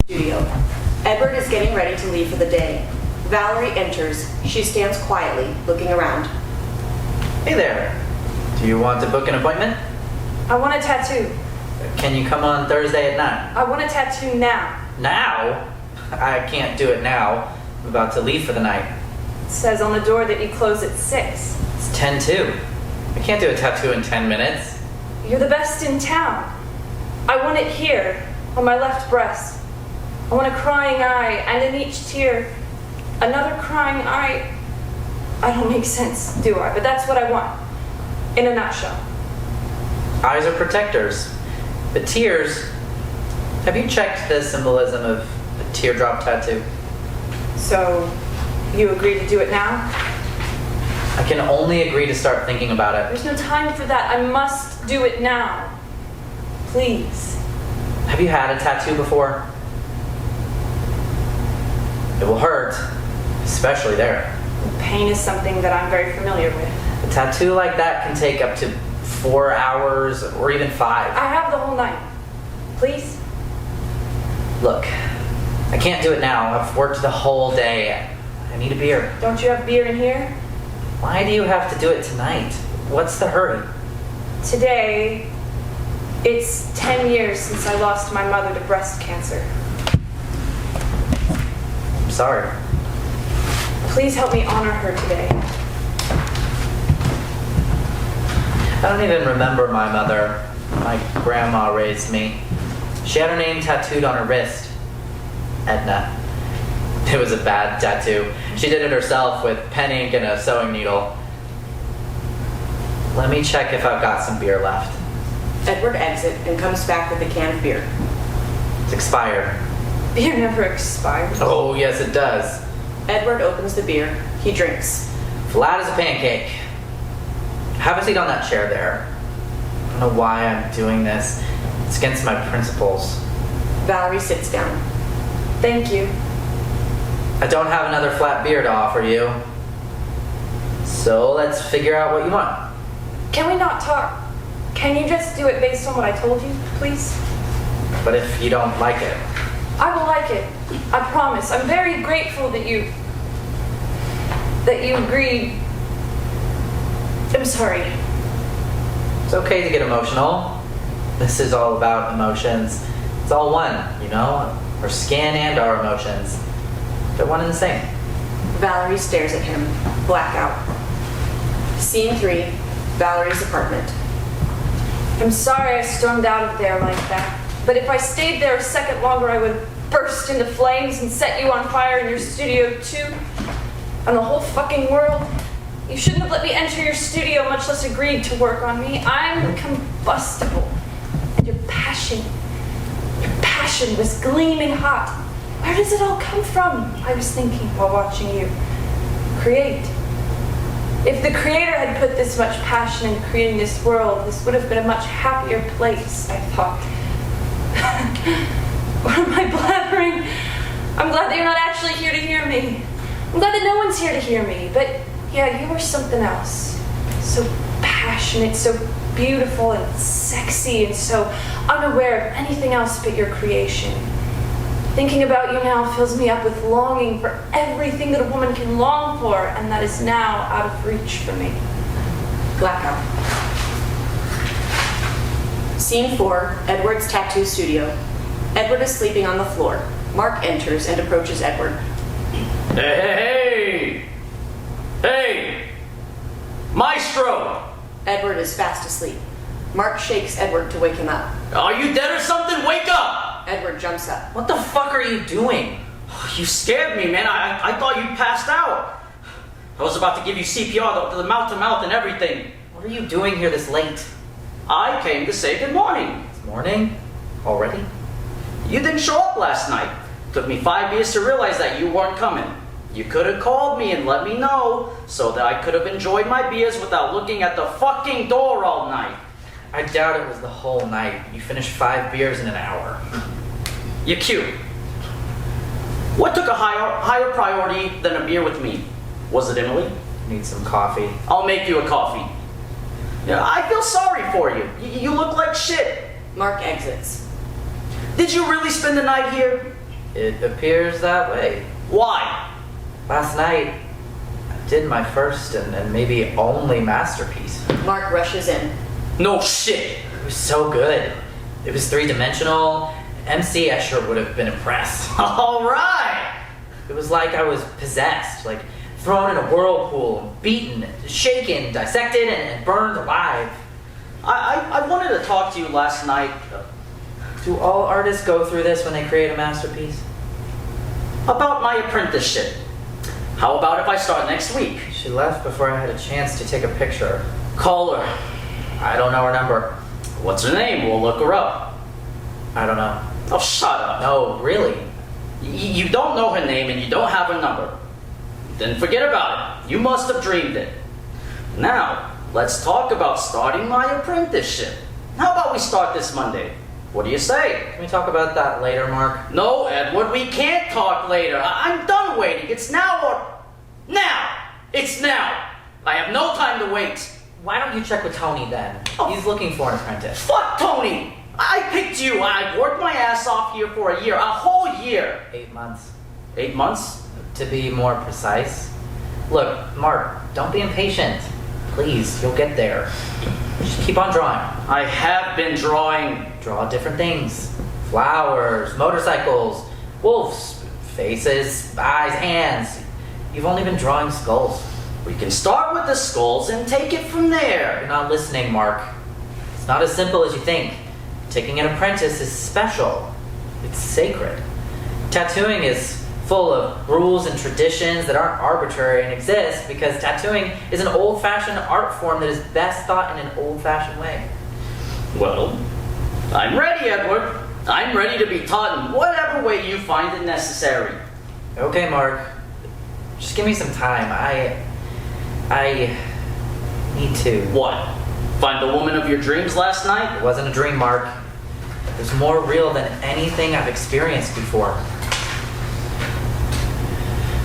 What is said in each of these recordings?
Studio. Edward is getting ready to leave for the day. Valerie enters. She stands quietly, looking around. Hey there. Do you want to book an appointment? I want a tattoo. Can you come on Thursday at 9? I want a tattoo now. Now? I can't do it now. I'm about to leave for the night. It says on the door that you close at 6. It's 10:02. I can't do a tattoo in 10 minutes. You're the best in town. I want it here, on my left breast. I want a crying eye, and in each tear, another crying eye. I don't make sense, do I? But that's what I want, in a nutshell. Eyes are protectors. The tears... Have you checked the symbolism of a teardrop tattoo? So, you agree to do it now? I can only agree to start thinking about it. There's no time for that. I must do it now. Please. Have you had a tattoo before? It will hurt, especially there. Pain is something that I'm very familiar with. A tattoo like that can take up to 4 hours or even 5. I have the whole night. Please? Look, I can't do it now. I've worked the whole day. I need a beer. Don't you have beer in here? Why do you have to do it tonight? What's the hurry? Today, it's 10 years since I lost my mother to breast cancer. I'm sorry. Please help me honor her today. I don't even remember my mother. My grandma raised me. She had her name tattooed on her wrist. Edna. It was a bad tattoo. She did it herself with pen ink and a sewing needle. Let me check if I've got some beer left. Edward exits and comes back with a can of beer. It's expired. Beer never expires. Oh, yes it does. Edward opens the beer. He drinks. Flat as a pancake. Have a seat on that chair there. I don't know why I'm doing this. It's against my principles. Valerie sits down. Thank you. I don't have another flat beer to offer you. So let's figure out what you want. Can we not talk? Can you just do it based on what I told you, please? But if you don't like it? I will like it. I promise. I'm very grateful that you agreed. I'm sorry. It's okay to get emotional. This is all about emotions. It's all one, you know? Our skin and our emotions. They're one and the same. Valerie stares at him. Blackout. Scene 3. Valerie's apartment. I'm sorry I stormed out of there like that. But if I stayed there a second longer, I would burst into flames and set you on fire in your studio too. And the whole fucking world. You shouldn't have let me enter your studio, much less agreed to work on me. I'm combustible. And your passion was gleaming hot. Where does it all come from? I was thinking while watching you create. If the creator had put this much passion in creating this world, this would have been a much happier place, I thought. What am I blabbering? I'm glad that you're not actually here to hear me. I'm glad that no one's here to hear me. But yeah, you were something else. So passionate, so beautiful and sexy, and so unaware of anything else but your creation. Thinking about you now fills me up with longing for everything that a woman can long for, and that is now out of reach for me. Blackout. Scene 4. Edward's tattoo studio. Edward is sleeping on the floor. Mark enters and approaches Edward. Hey! Hey! Maestro! Edward is fast asleep. Mark shakes Edward to wake him up. Are you dead or something? Wake up! Edward jumps up. What the fuck are you doing? You scared me, man. I thought you passed out. I was about to give you CPR, the mouth-to-mouth and everything. What are you doing here this late? I came to say good morning. It's morning? Already? You didn't show up last night. Took me 5 years to realize that you weren't coming. You could have called me and let me know so that I could have enjoyed my beers without looking at the fucking door all night. I doubt it was the whole night. You finished 5 beers in an hour. You're cute. What took a higher priority than a beer with me? Was it Emily? Need some coffee. I'll make you a coffee. Yeah, I feel sorry for you. You look like shit. Mark exits. Did you really spend the night here? It appears that way. Why? Last night, I did my first and maybe only masterpiece. Mark rushes in. No shit. It was so good. It was three-dimensional. MC Escher would have been impressed. All right. It was like I was possessed, like thrown in a whirlpool, beaten, shaken, dissected, and burned alive. I wanted to talk to you last night Do all artists go through this when they create a masterpiece? about my apprenticeship. How about if I start next week? She left before I had a chance to take a picture. Call her. I don't know her number. What's her name? We'll look her up. I don't know. Oh, shut up. No, really. You don't know her name and you don't have her number. Then forget about it. You must have dreamed it. Now, let's talk about starting my apprenticeship. How about we start this Monday? What do you say? Can we talk about that later, Mark? No, Edward, we can't talk later. I'm done waiting. It's now or... Now! It's now! I have no time to wait. Why don't you check with Tony then? Oh. He's looking for an apprentice. Fuck Tony! I picked you. I worked my ass off here for a year. A whole year. 8 months. 8 months? To be more precise. Look, Mark, don't be impatient. Please, you'll get there. Just keep on drawing. I have been drawing. Draw different things. Flowers, motorcycles, wolves, faces, eyes, hands. You've only been drawing skulls. We can start with the skulls and take it from there. You're not listening, Mark. It's not as simple as you think. Taking an apprentice is special. It's sacred. Tattooing is full of rules and traditions that aren't arbitrary and exist because tattooing is an old-fashioned art form that is best thought in an old-fashioned way. Well, I'm ready, Edward. I'm ready to be taught in whatever way you find it necessary. Okay, Mark. Just give me some time. I need to. What? Find the woman of your dreams last night? It wasn't a dream, Mark. It was more real than anything I've experienced before.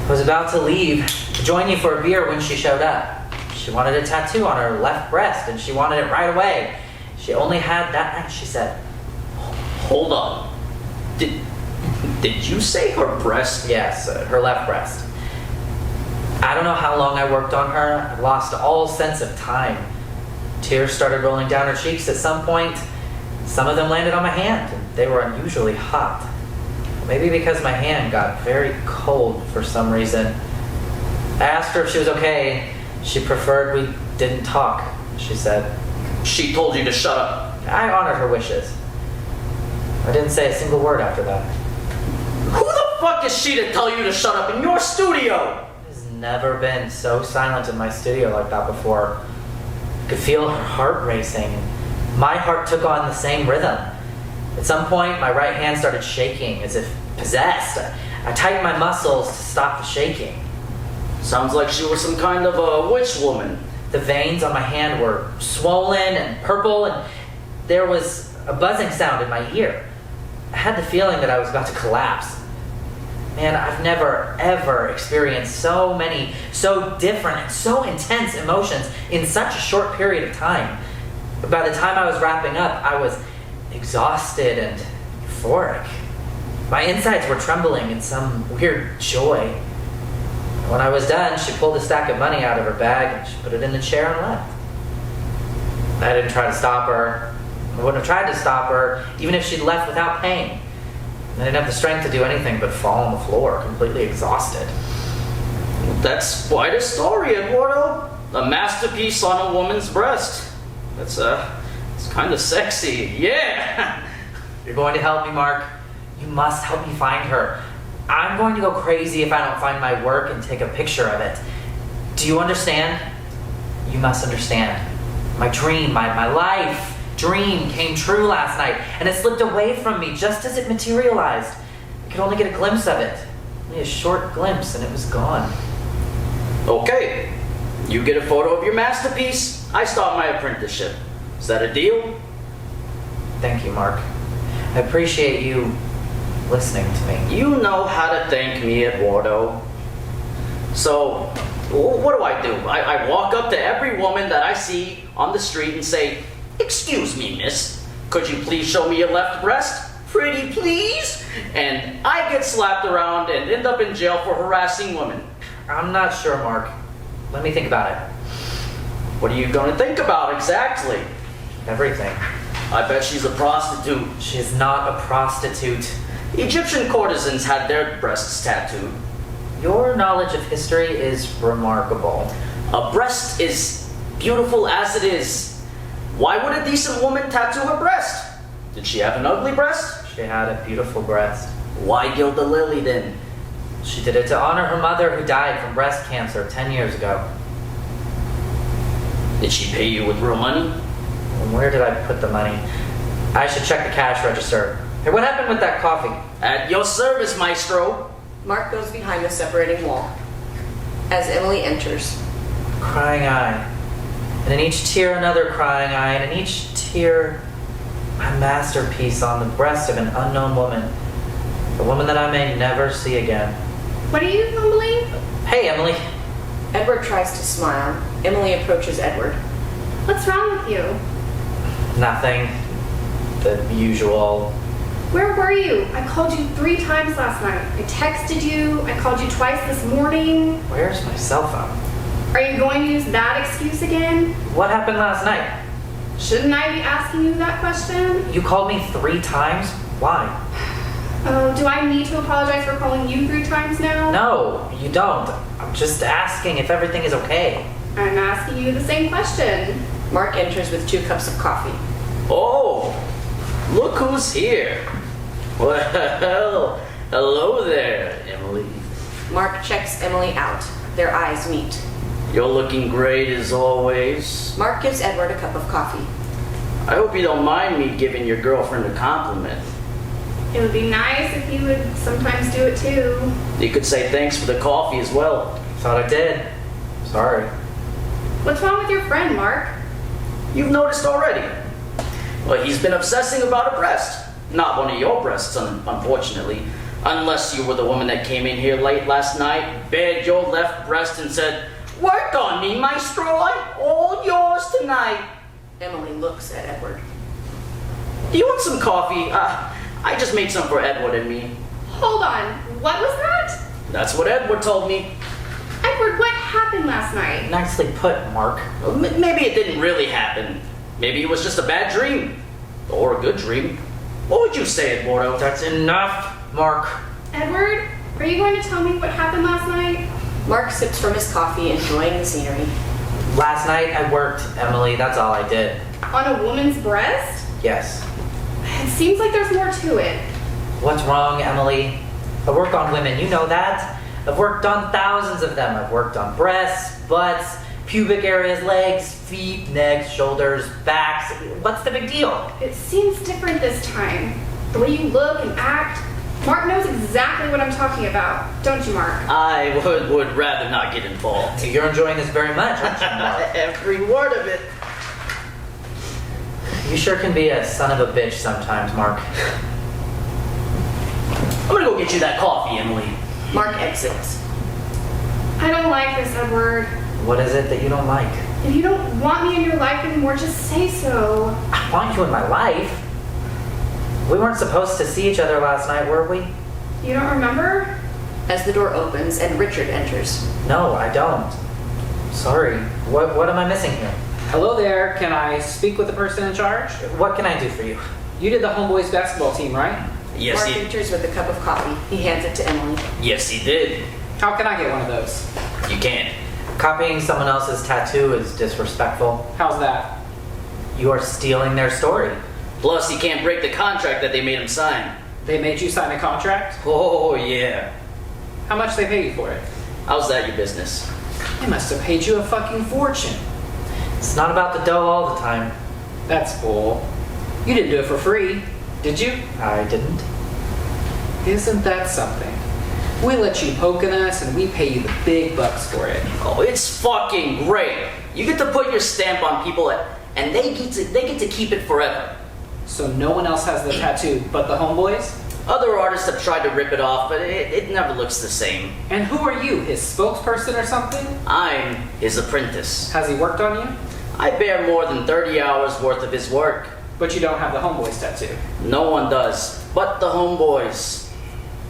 I was about to leave to join you for a beer when she showed up. She wanted a tattoo on her left breast, and she wanted it right away. She only had that night, she said. Hold on. Did you say her breast? Yes, her left breast. I don't know how long I worked on her. I lost all sense of time. Tears started rolling down her cheeks at some point. Some of them landed on my hand, and they were unusually hot. Maybe because my hand got very cold for some reason. I asked her if she was okay. She preferred we didn't talk, she said. She told you to shut up. I honored her wishes. I didn't say a single word after that. Who the fuck is she to tell you to shut up in your studio? There's never been so silent in my studio like that before. I could feel her heart racing. My heart took on the same rhythm. At some point, my right hand started shaking as if possessed. I tightened my muscles to stop the shaking. Sounds like she was some kind of a witch woman. The veins on my hand were swollen and purple, and there was a buzzing sound in my ear. I had the feeling that I was about to collapse. Man, I've never, ever experienced so many, so different, and so intense emotions in such a short period of time. By the time I was wrapping up, I was exhausted and euphoric. My insides were trembling in some weird joy. When I was done, she pulled a stack of money out of her bag and she put it in the chair and left. I didn't try to stop her. I wouldn't have tried to stop her, even if she'd left without paying. I didn't have the strength to do anything but fall on the floor, completely exhausted. That's quite a story, Eduardo. A masterpiece on a woman's breast. It's kind of sexy. Yeah. You're going to help me, Mark. You must help me find her. I'm going to go crazy if I don't find my work and take a picture of it. Do you understand? You must understand. My dream, my life dream came true last night, and it slipped away from me just as it materialized. I could only get a glimpse of it. Only a short glimpse, and it was gone. Okay. You get a photo of your masterpiece, I start my apprenticeship. Is that a deal? Thank you, Mark. I appreciate you listening to me. You know how to thank me, Eduardo. So, what do? I walk up to every woman that I see on the street and say, "Excuse me, miss, could you please show me your left breast?" Pretty please? And I get slapped around and end up in jail for harassing women. I'm not sure, Mark. Let me think about it. What are you gonna think about exactly? Everything. I bet she's a prostitute. She's not a prostitute. Egyptian courtesans had their breasts tattooed. Your knowledge of history is remarkable. A breast is beautiful as it is. Why would a decent woman tattoo her breast? Did she have an ugly breast? She had a beautiful breast. Why gild the lily then? She did it to honor her mother who died from breast cancer 10 years ago. Did she pay you with real money? And where did I put the money? I should check the cash register. Hey, what happened with that coffee? At your service, maestro. Mark goes behind the separating wall. As Emily enters, Crying eye. And in each tear another crying eye, and in each tear a masterpiece on the breast of an unknown woman. A woman that I may never see again. What are you mumbling? Hey, Emily. Edward tries to smile. Emily approaches Edward. What's wrong with you? Nothing. The usual. Where were you? I called you 3 times last night. I texted you. I called you twice this morning. Where's my cell phone? Are you going to use that excuse again? What happened last night? Shouldn't I be asking you that question? You called me 3 times? Why? Oh, do I need to apologize for calling you 3 times now? No, you don't. I'm just asking if everything is okay. I'm asking you the same question. Mark enters with 2 cups of coffee. Oh, look who's here. Well, hello there, Emily. Mark checks Emily out. Their eyes meet. You're looking great as always. Mark gives Edward a cup of coffee. I hope you don't mind me giving your girlfriend a compliment. It would be nice if you would sometimes do it too. You could say thanks for the coffee as well. Thought I did. Sorry. What's wrong with your friend, Mark? You've noticed already. Well, he's been obsessing about a breast. Not one of your breasts, unfortunately. Unless you were the woman that came in here late last night, bared your left breast and said, "Work on me, maestro, I'm all yours tonight." Emily looks at Edward. Do you want some coffee? I just made some for Edward and me. Hold on. What was that? That's what Edward told me. Edward, what happened last night? Nicely put, Mark. Well, maybe it didn't really happen. Maybe it was just a bad dream. Or a good dream. What would you say, Eduardo? That's enough, Mark. Edward, are you going to tell me what happened last night? Mark sips from his coffee, enjoying the scenery. Last night I worked, Emily. That's all I did. On a woman's breast? Yes. It seems like there's more to it. What's wrong, Emily? I work on women, you know that. I've worked on thousands of them. I've worked on breasts, butts, pubic areas, legs, feet, necks, shoulders, backs. What's the big deal? It seems different this time. The way you look and act. Mark knows exactly what I'm talking about. Don't you, Mark? I would rather not get involved. You're enjoying this very much, aren't you, Mark? Every word of it. You sure can be a son of a bitch sometimes, Mark. I'm gonna go get you that coffee, Emily. Mark exits. I don't like this, Edward. What is it that you don't like? If you don't want me in your life anymore, just say so. I want you in my life. We weren't supposed to see each other last night, were we? You don't remember? As the door opens and Richard enters. No, I don't. Sorry. What am I missing here? Hello there, can I speak with the person in charge? What can I do for you? You did the homeboys basketball team, right? Yes, Mark he. enters with a cup of coffee. He hands it to Emily. Yes, he did. How can I get one of those? You can't. Copying someone else's tattoo is disrespectful. How's that? You are stealing their story. Plus, he can't break the contract that they made him sign. They made you sign a contract? Oh yeah. How much they pay you for it? How's that your business? They must have paid you a fucking fortune. It's not about the dough all the time. That's bull. You didn't do it for free, did you? I didn't. Isn't that something? We let you poke at us and we pay you the big bucks for it. Oh, it's fucking great. You get to put your stamp on people, and they get to keep it forever. So no one else has the tattoo but the homeboys? Other artists have tried to rip it off, but it never looks the same. And who are you, his spokesperson or something? I'm his apprentice. Has he worked on you? I bear more than 30 hours worth of his work. but you don't have the homeboys tattoo. No one does, but the homeboys.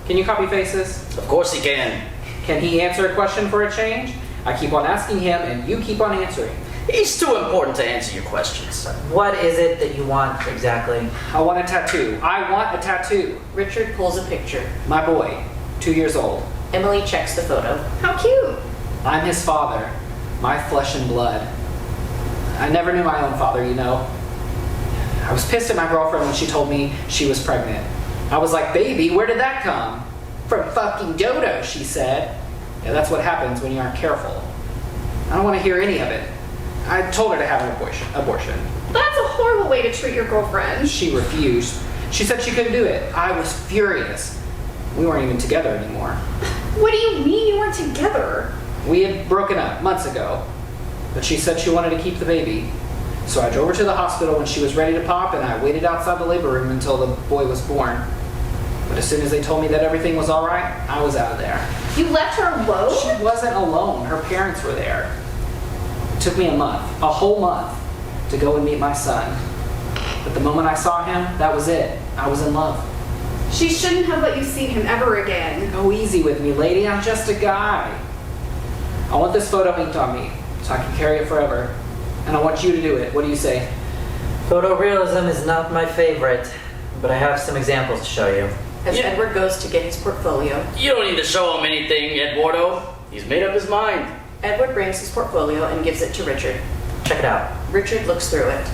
Can you copy faces? Of course he can. Can he answer a question for a change? I keep on asking him and you keep on answering. He's too important to answer your questions. What is it that you want exactly? I want a tattoo. I want a tattoo. Richard pulls a picture. My boy, 2 years old. Emily checks the photo. How cute. I'm his father, my flesh and blood. I never knew my own father, you know. I was pissed at my girlfriend when she told me she was pregnant. I was like, baby, where did that come? From fucking Dodo, she said. Yeah, that's what happens when you aren't careful. I don't want to hear any of it. I told her to have an abortion. That's a horrible way to treat your girlfriend. She refused. She said she couldn't do it. I was furious. We weren't even together anymore. What do you mean you weren't together? We had broken up months ago, but she said she wanted to keep the baby. So I drove her to the hospital when she was ready to pop, and I waited outside the labor room until the boy was born. But as soon as they told me that everything was all right, I was out of there. You left her alone? She wasn't alone. Her parents were there. It took me a whole month, to go and meet my son. But the moment I saw him, that was it. I was in love. She shouldn't have let you see him ever again. Go easy with me, lady. I'm just a guy. I want this photo inked on me, so I can carry it forever. And I want you to do it. What do you say? Photorealism is not my favorite, but I have some examples to show you. As Yeah. Edward goes to get his portfolio, You don't need to show him anything, Eduardo. He's made up his mind. Edward brings his portfolio and gives it to Richard. Check it out. Richard looks through it.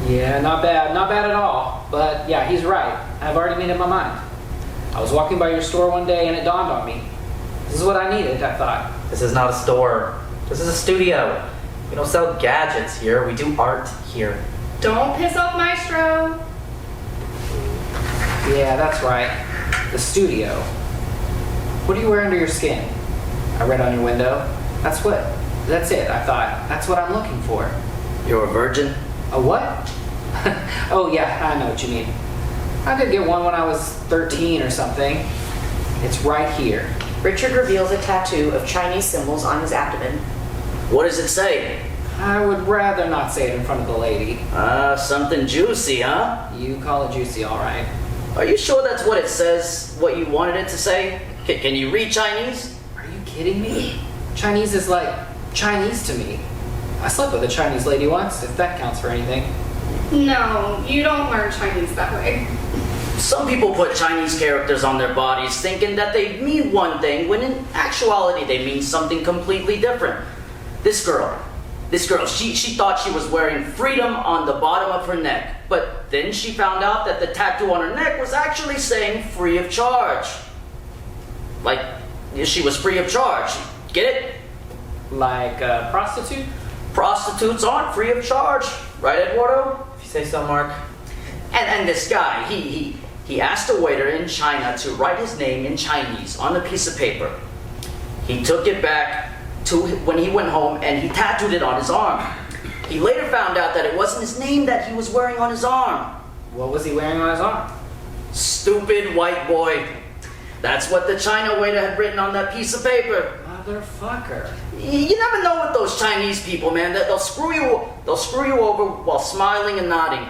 Yeah, not bad. Not bad at all. But yeah, he's right. I've already made up my mind. I was walking by your store one day and it dawned on me. This is what I needed, I thought. This is not a store. This is a studio. We don't sell gadgets here. We do art here. Don't piss off Maestro. Yeah, that's right. The studio. What do you wear under your skin? I read on your window. That's it, I thought. That's what I'm looking for. You're a virgin? A what? Oh yeah, I know what you mean. I did get one when I was 13 or something. It's right here. Richard reveals a tattoo of Chinese symbols on his abdomen. What does it say? I would rather not say it in front of the lady. Something juicy, huh? You call it juicy, all right. Are you sure that's what it says, what you wanted it to say? Can you read Chinese? Are you kidding me? Chinese is like Chinese to me. I slept with a Chinese lady once, if that counts for anything. No, you don't learn Chinese that way. Some people put Chinese characters on their bodies thinking that they mean one thing, when in actuality they mean something completely different. This girl, she thought she was wearing freedom on the bottom of her neck, but then she found out that the tattoo on her neck was actually saying free of charge. Like, she was free of charge. Get it? Like a prostitute? Prostitutes aren't free of charge, right, Eduardo? If you say so, Mark. And this guy, he asked a waiter in China to write his name in Chinese on a piece of paper. He took it back to when he went home and he tattooed it on his arm. He later found out that it wasn't his name that he was wearing on his arm. What was he wearing on his arm? Stupid white boy. That's what the China waiter had written on that piece of paper. Motherfucker. You never know with those Chinese people, man. They'll screw you over while smiling and nodding.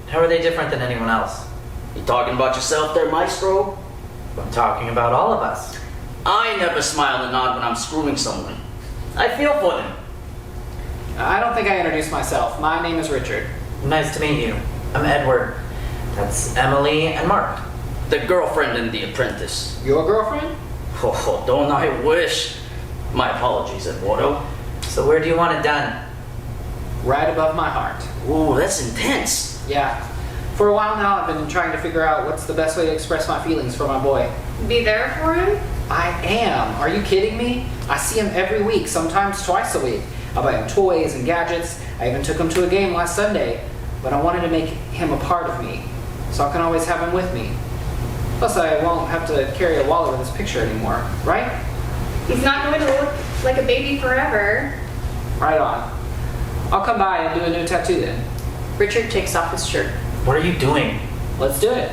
How are they different than anyone else? You talking about yourself there, Maestro? I'm talking about all of us. I never smile and nod when I'm screwing someone. I feel for them. I don't think I introduced myself. My name is Richard. Nice to meet you. I'm Edward. That's Emily and Mark. The girlfriend and the apprentice. Your girlfriend? Oh, don't I wish? My apologies, Eduardo. So where do you want it done? Right above my heart. Ooh, that's intense. Yeah. For a while now, I've been trying to figure out what's the best way to express my feelings for my boy. Be there for him? I am. Are you kidding me? I see him every week, sometimes twice a week. I buy him toys and gadgets. I even took him to a game last Sunday. But I wanted to make him a part of me, so I can always have him with me. Plus, I won't have to carry a wallet with his picture anymore, right? He's not going to look like a baby forever. Right on. I'll come by and do a new tattoo then. Richard takes off his shirt. What are you doing? Let's do it.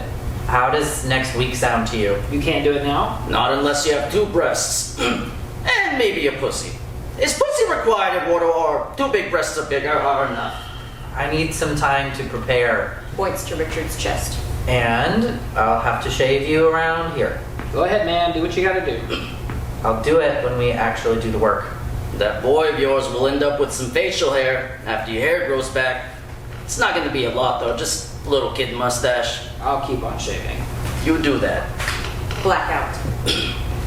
How does next week sound to you? You can't do it now? Not unless you have 2 breasts. And maybe a pussy. Is pussy required, Eduardo, or 2 big breasts are enough? I need some time to prepare. Points to Richard's chest. And I'll have to shave you around here. Go ahead, man. Do what you gotta do. I'll do it when we actually do the work. That boy of yours will end up with some facial hair after your hair grows back. It's not gonna be a lot though, just a little kid mustache. I'll keep on shaving. You do that. Blackout.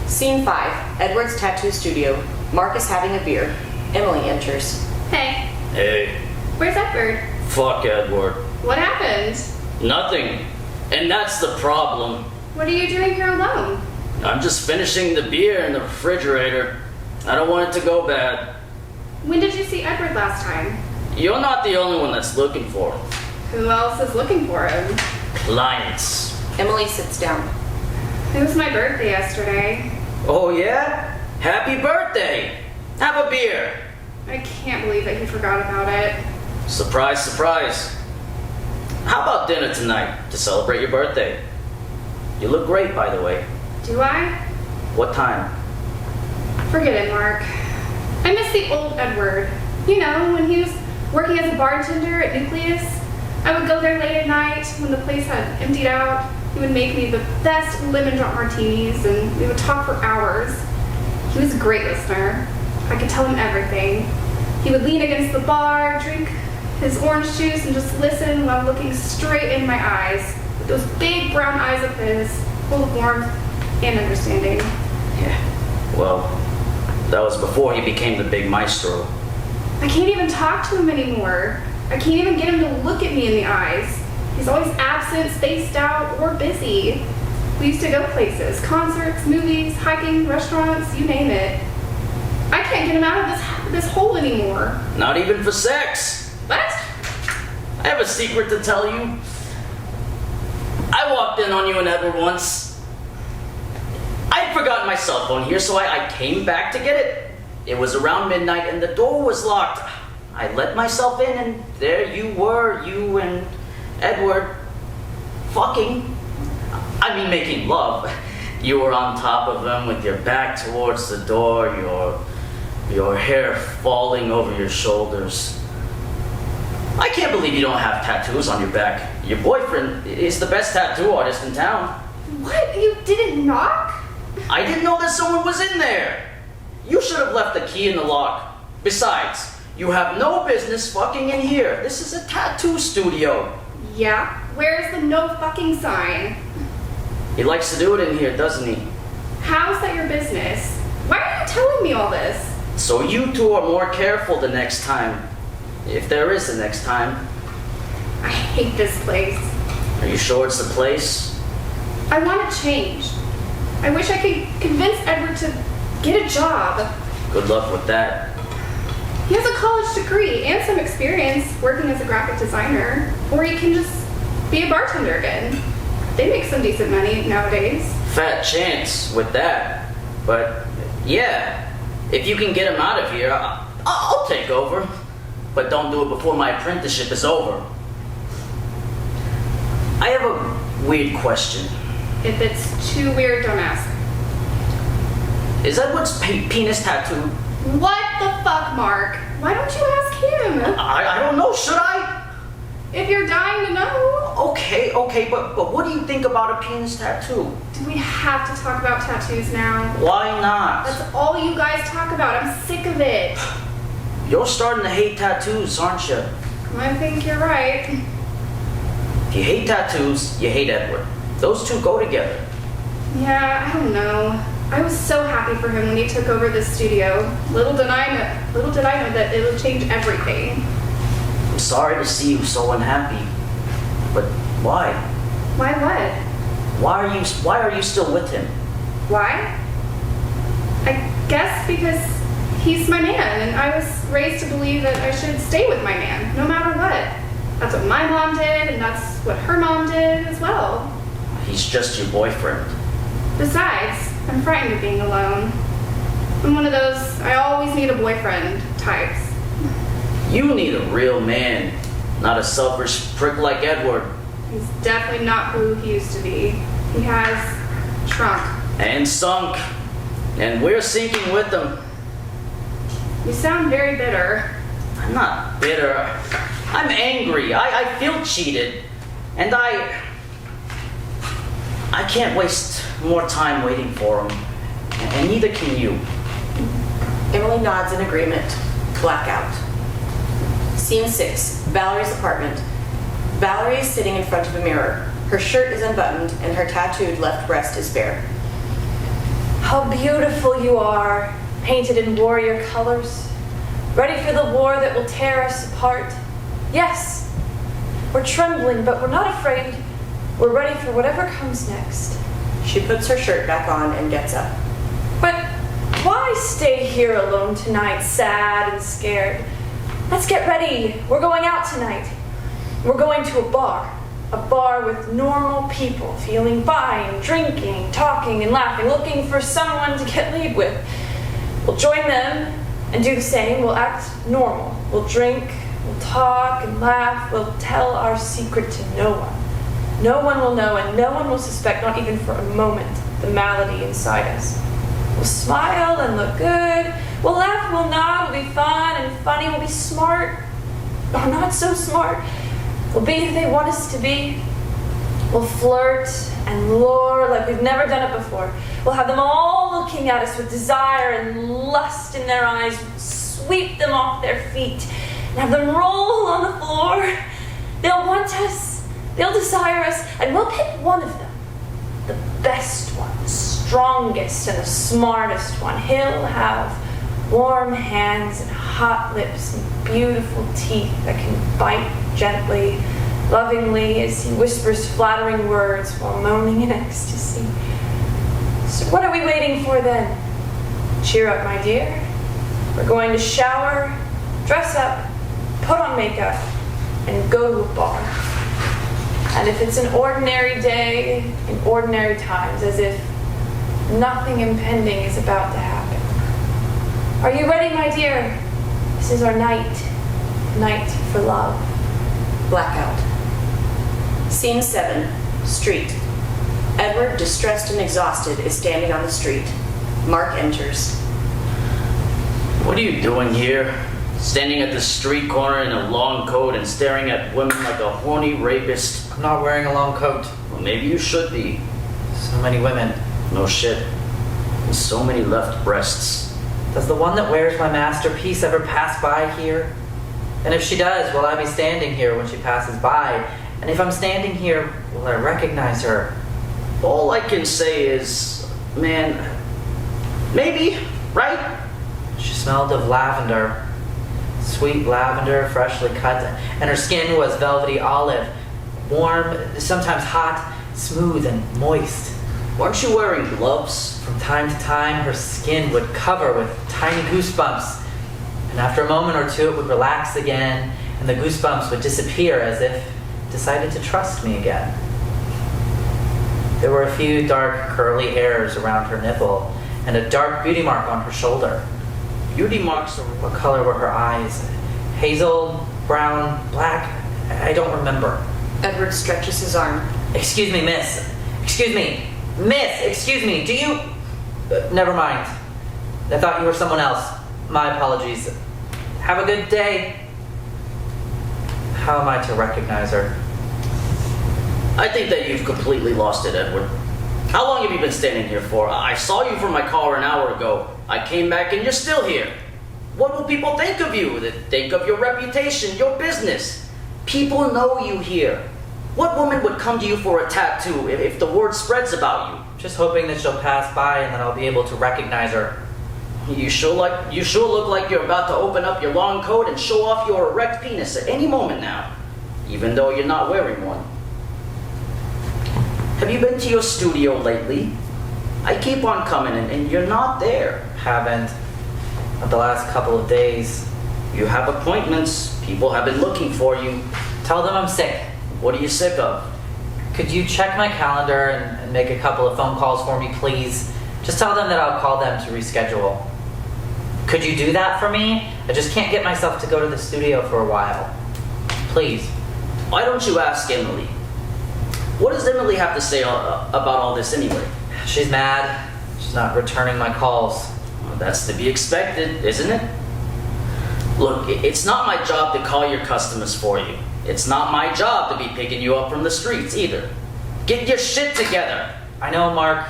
Scene 5. Edward's tattoo studio. Mark is having a beer. Emily enters. Hey, Hey, where's Edward? fuck Edward. What happened? Nothing. And that's the problem. What are you doing here alone? I'm just finishing the beer in the refrigerator. I don't want it to go bad. When did you see Edward last time? You're not the only one that's looking for him. Who else is looking for him? Clients. Emily sits down. It was my birthday yesterday. Oh yeah? Happy birthday! Have a beer. I can't believe that he forgot about it. Surprise, surprise. How about dinner tonight to celebrate your birthday? You look great, by the way. Do I? What time? Forget it, Mark. I miss the old Edward. You know, when he was working as a bartender at Nucleus. I would go there late at night when the place had emptied out. He would make me the best lemon drop martinis and we would talk for hours. He was a great listener. I could tell him everything. He would lean against the bar, drink his orange juice and just listen while looking straight in my eyes. With those big brown eyes of his, full of warmth and understanding. Yeah. Well, that was before he became the big maestro. I can't even talk to him anymore. I can't even get him to look at me in the eyes. He's always absent, spaced out, or busy. We used to go places, concerts, movies, hiking, restaurants, you name it. I can't get him out of this hole anymore. Not even for sex. What? I have a secret to tell you. I walked in on you and Edward once. I'd forgotten my cell phone here, so I came back to get it. It was around midnight and the door was locked. I let myself in and there you were, you and Edward, fucking. I mean making love. You were on top of him with your back towards the door, your hair falling over your shoulders. I can't believe you don't have tattoos on your back. Your boyfriend is the best tattoo artist in town. What? You didn't knock? I didn't know that someone was in there. You should have left the key in the lock. Besides, you have no business fucking in here. This is a tattoo studio. Yeah. Where's the no fucking sign? He likes to do it in here, doesn't he? How's that your business? Why are you telling me all this? So you two are more careful the next time. If there is a next time. I hate this place. Are you sure it's the place? I want to change. I wish I could convince Edward to get a job. Good luck with that. He has a college degree and some experience working as a graphic designer. Or he can just be a bartender again. They make some decent money nowadays. Fat chance with that. But yeah, if you can get him out of here, I'll take over. But don't do it before my apprenticeship is over. I have a weird question. If it's too weird, don't ask. Is Edward's penis tattooed? What the fuck, Mark? Why don't you ask him? I don't know, should I? If you're dying to know. Okay, but what do you think about a penis tattoo? Do we have to talk about tattoos now? Why not? That's all you guys talk about. I'm sick of it. You're starting to hate tattoos, aren't you? I think you're right. If you hate tattoos, you hate Edward. Those two go together. Yeah, I don't know. I was so happy for him when he took over this studio. Little did I know that it would change everything. I'm sorry to see you so unhappy. But why? Why what? Why are you still with him? Why? I guess because he's my man, and I was raised to believe that I should stay with my man, no matter what. That's what my mom did, and that's what her mom did as well. He's just your boyfriend. Besides, I'm frightened of being alone. I'm one of those I always need a boyfriend types. You need a real man, not a selfish prick like Edward. He's definitely not who he used to be. He has shrunk. And sunk. And we're sinking with him. You sound very bitter. I'm not bitter. I'm angry. I feel cheated. And I can't waste more time waiting for him. And neither can you. Emily nods in agreement. Blackout. Scene 6, Valerie's apartment. Valerie is sitting in front of a mirror. Her shirt is unbuttoned and her tattooed left breast is bare. How beautiful you are, painted in warrior colors. Ready for the war that will tear us apart. Yes, we're trembling, but we're not afraid. We're ready for whatever comes next. She puts her shirt back on and gets up. But why stay here alone tonight, sad and scared? Let's get ready. We're going out tonight. We're going to a bar with normal people, feeling fine, drinking, talking, and laughing, looking for someone to get laid with. We'll join them and do the same. We'll act normal. We'll drink, we'll talk and laugh. We'll tell our secret to no one. No one will know, and no one will suspect, not even for a moment, the malady inside us. We'll smile and look good. We'll laugh, we'll nod, we'll be fun and funny. We'll be smart, or not so smart. We'll be who they want us to be. We'll flirt and lure like we've never done it before. We'll have them all looking at us with desire and lust in their eyes. We'll sweep them off their feet and have them roll on the floor. They'll want us. They'll desire us, and we'll pick one of them. The best one, the strongest and the smartest one. He'll have warm hands and hot lips and beautiful teeth that can bite gently, lovingly as he whispers flattering words while moaning in ecstasy. So what are we waiting for then? Cheer up, my dear. We're going to shower, dress up, put on makeup, and go to a bar. And if it's an ordinary day, in ordinary times, as if nothing impending is about to happen. Are you ready, my dear? This is our night for love. Blackout. Scene 7, street. Edward, distressed and exhausted, is standing on the street. Mark enters. What are you doing here? Standing at the street corner in a long coat and staring at women like a horny rapist? I'm not wearing a long coat. Well, maybe you should be. So many women. No shit. And so many left breasts. Does the one that wears my masterpiece ever pass by here? And if she does, will I be standing here when she passes by? And if I'm standing here, will I recognize her? All I can say is, man, maybe, right? She smelled of lavender, sweet lavender, freshly cut, and her skin was velvety olive, warm, sometimes hot, smooth and moist. Weren't you wearing gloves? From time to time, her skin would cover with tiny goosebumps, and after a moment or two, it would relax again, and the goosebumps would disappear as if decided to trust me again. There were a few dark, curly hairs around her nipple, and a dark beauty mark on her shoulder. Beauty marks are... What color were her eyes? Hazel, brown, black? I don't remember. Edward stretches his arm. Excuse me, miss. Excuse me. Miss, excuse me. Do you... never mind. I thought you were someone else. My apologies. Have a good day. How am I to recognize her? I think that you've completely lost it, Edward. How long have you been standing here for? I saw you from my car an hour ago. I came back and you're still here. What will people think of you? They think of your reputation, your business. People know you here. What woman would come to you for a tattoo if the word spreads about you? Just hoping that she'll pass by and then I'll be able to recognize her. You sure look like you're about to open up your long coat and show off your erect penis at any moment now, even though you're not wearing one. Have you been to your studio lately? I keep on coming and you're not there. Haven't. Not the last couple of days. You have appointments. People have been looking for you. Tell them I'm sick. What are you sick of? Could you check my calendar and make a couple of phone calls for me, please? Just tell them that I'll call them to reschedule. Could you do that for me? I just can't get myself to go to the studio for a while. Please. Why don't you ask Emily? What does Emily have to say about all this anyway? She's mad. She's not returning my calls. Well, that's to be expected, isn't it? Look, it's not my job to call your customers for you. It's not my job to be picking you up from the streets either. Get your shit together. I know, Mark.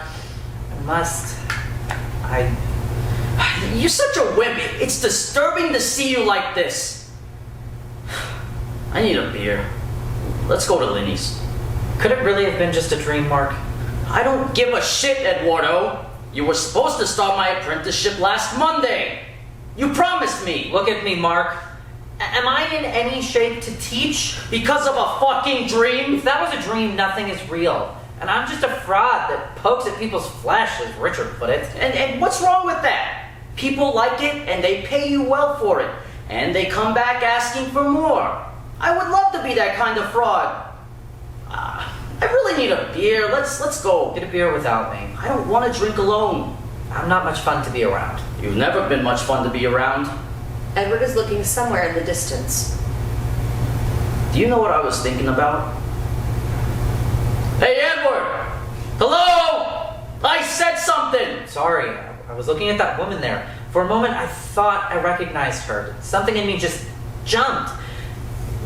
You're such a wimp. It's disturbing to see you like this. I need a beer. Let's go to Linny's. Could it really have been just a dream, Mark? I don't give a shit, Eduardo. You were supposed to start my apprenticeship last Monday. You promised me. Look at me, Mark. Am I in any shape to teach? Because of a fucking dream? If that was a dream, nothing is real. And I'm just a fraud that pokes at people's flesh, as Richard put it. And what's wrong with that? People like it and they pay you well for it. And they come back asking for more. I would love to be that kind of fraud. I really need a beer. Let's go. Get a beer without me. I don't want to drink alone. I'm not much fun to be around. You've never been much fun to be around. Edward is looking somewhere in the distance. Do you know what I was thinking about? Hey, Edward! Hello! I said something! Sorry, I was looking at that woman there. For a moment, I thought I recognized her. Something in me just jumped.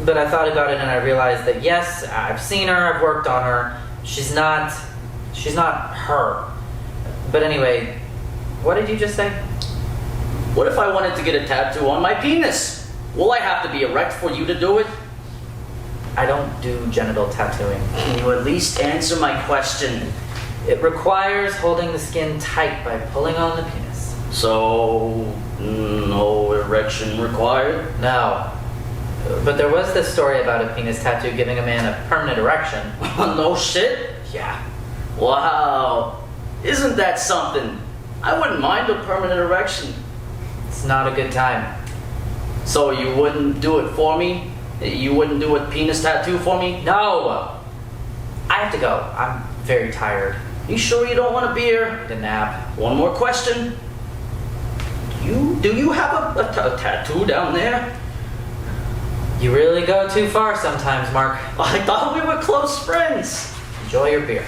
But I thought about it and I realized that yes, I've seen her, I've worked on her. She's not her. But anyway, what did you just say? What if I wanted to get a tattoo on my penis? Will I have to be erect for you to do it? I don't do genital tattooing. Can you at least answer my question? It requires holding the skin tight by pulling on the penis. So, no erection required? No. But there was this story about a penis tattoo giving a man a permanent erection. No shit? Yeah. Wow. Isn't that something? I wouldn't mind a permanent erection. It's not a good time. So you wouldn't do it for me? You wouldn't do a penis tattoo for me? No! I have to go. I'm very tired. You sure you don't want a beer? Need a nap. One more question. Do you have a tattoo down there? You really go too far sometimes, Mark. I thought we were close friends. Enjoy your beer.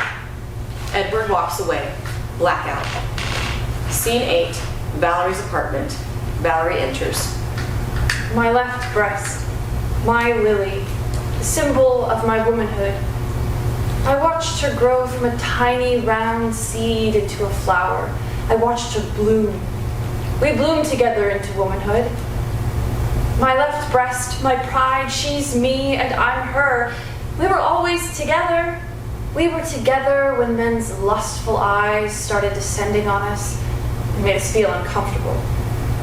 Edward walks away. Blackout. Scene 8. Valerie's apartment. Valerie enters. My left breast, my lily, the symbol of my womanhood. I watched her grow from a tiny round seed into a flower. I watched her bloom. We bloomed together into womanhood. My left breast, my pride, she's me and I'm her. We were always together. We were together when men's lustful eyes started descending on us and made us feel uncomfortable,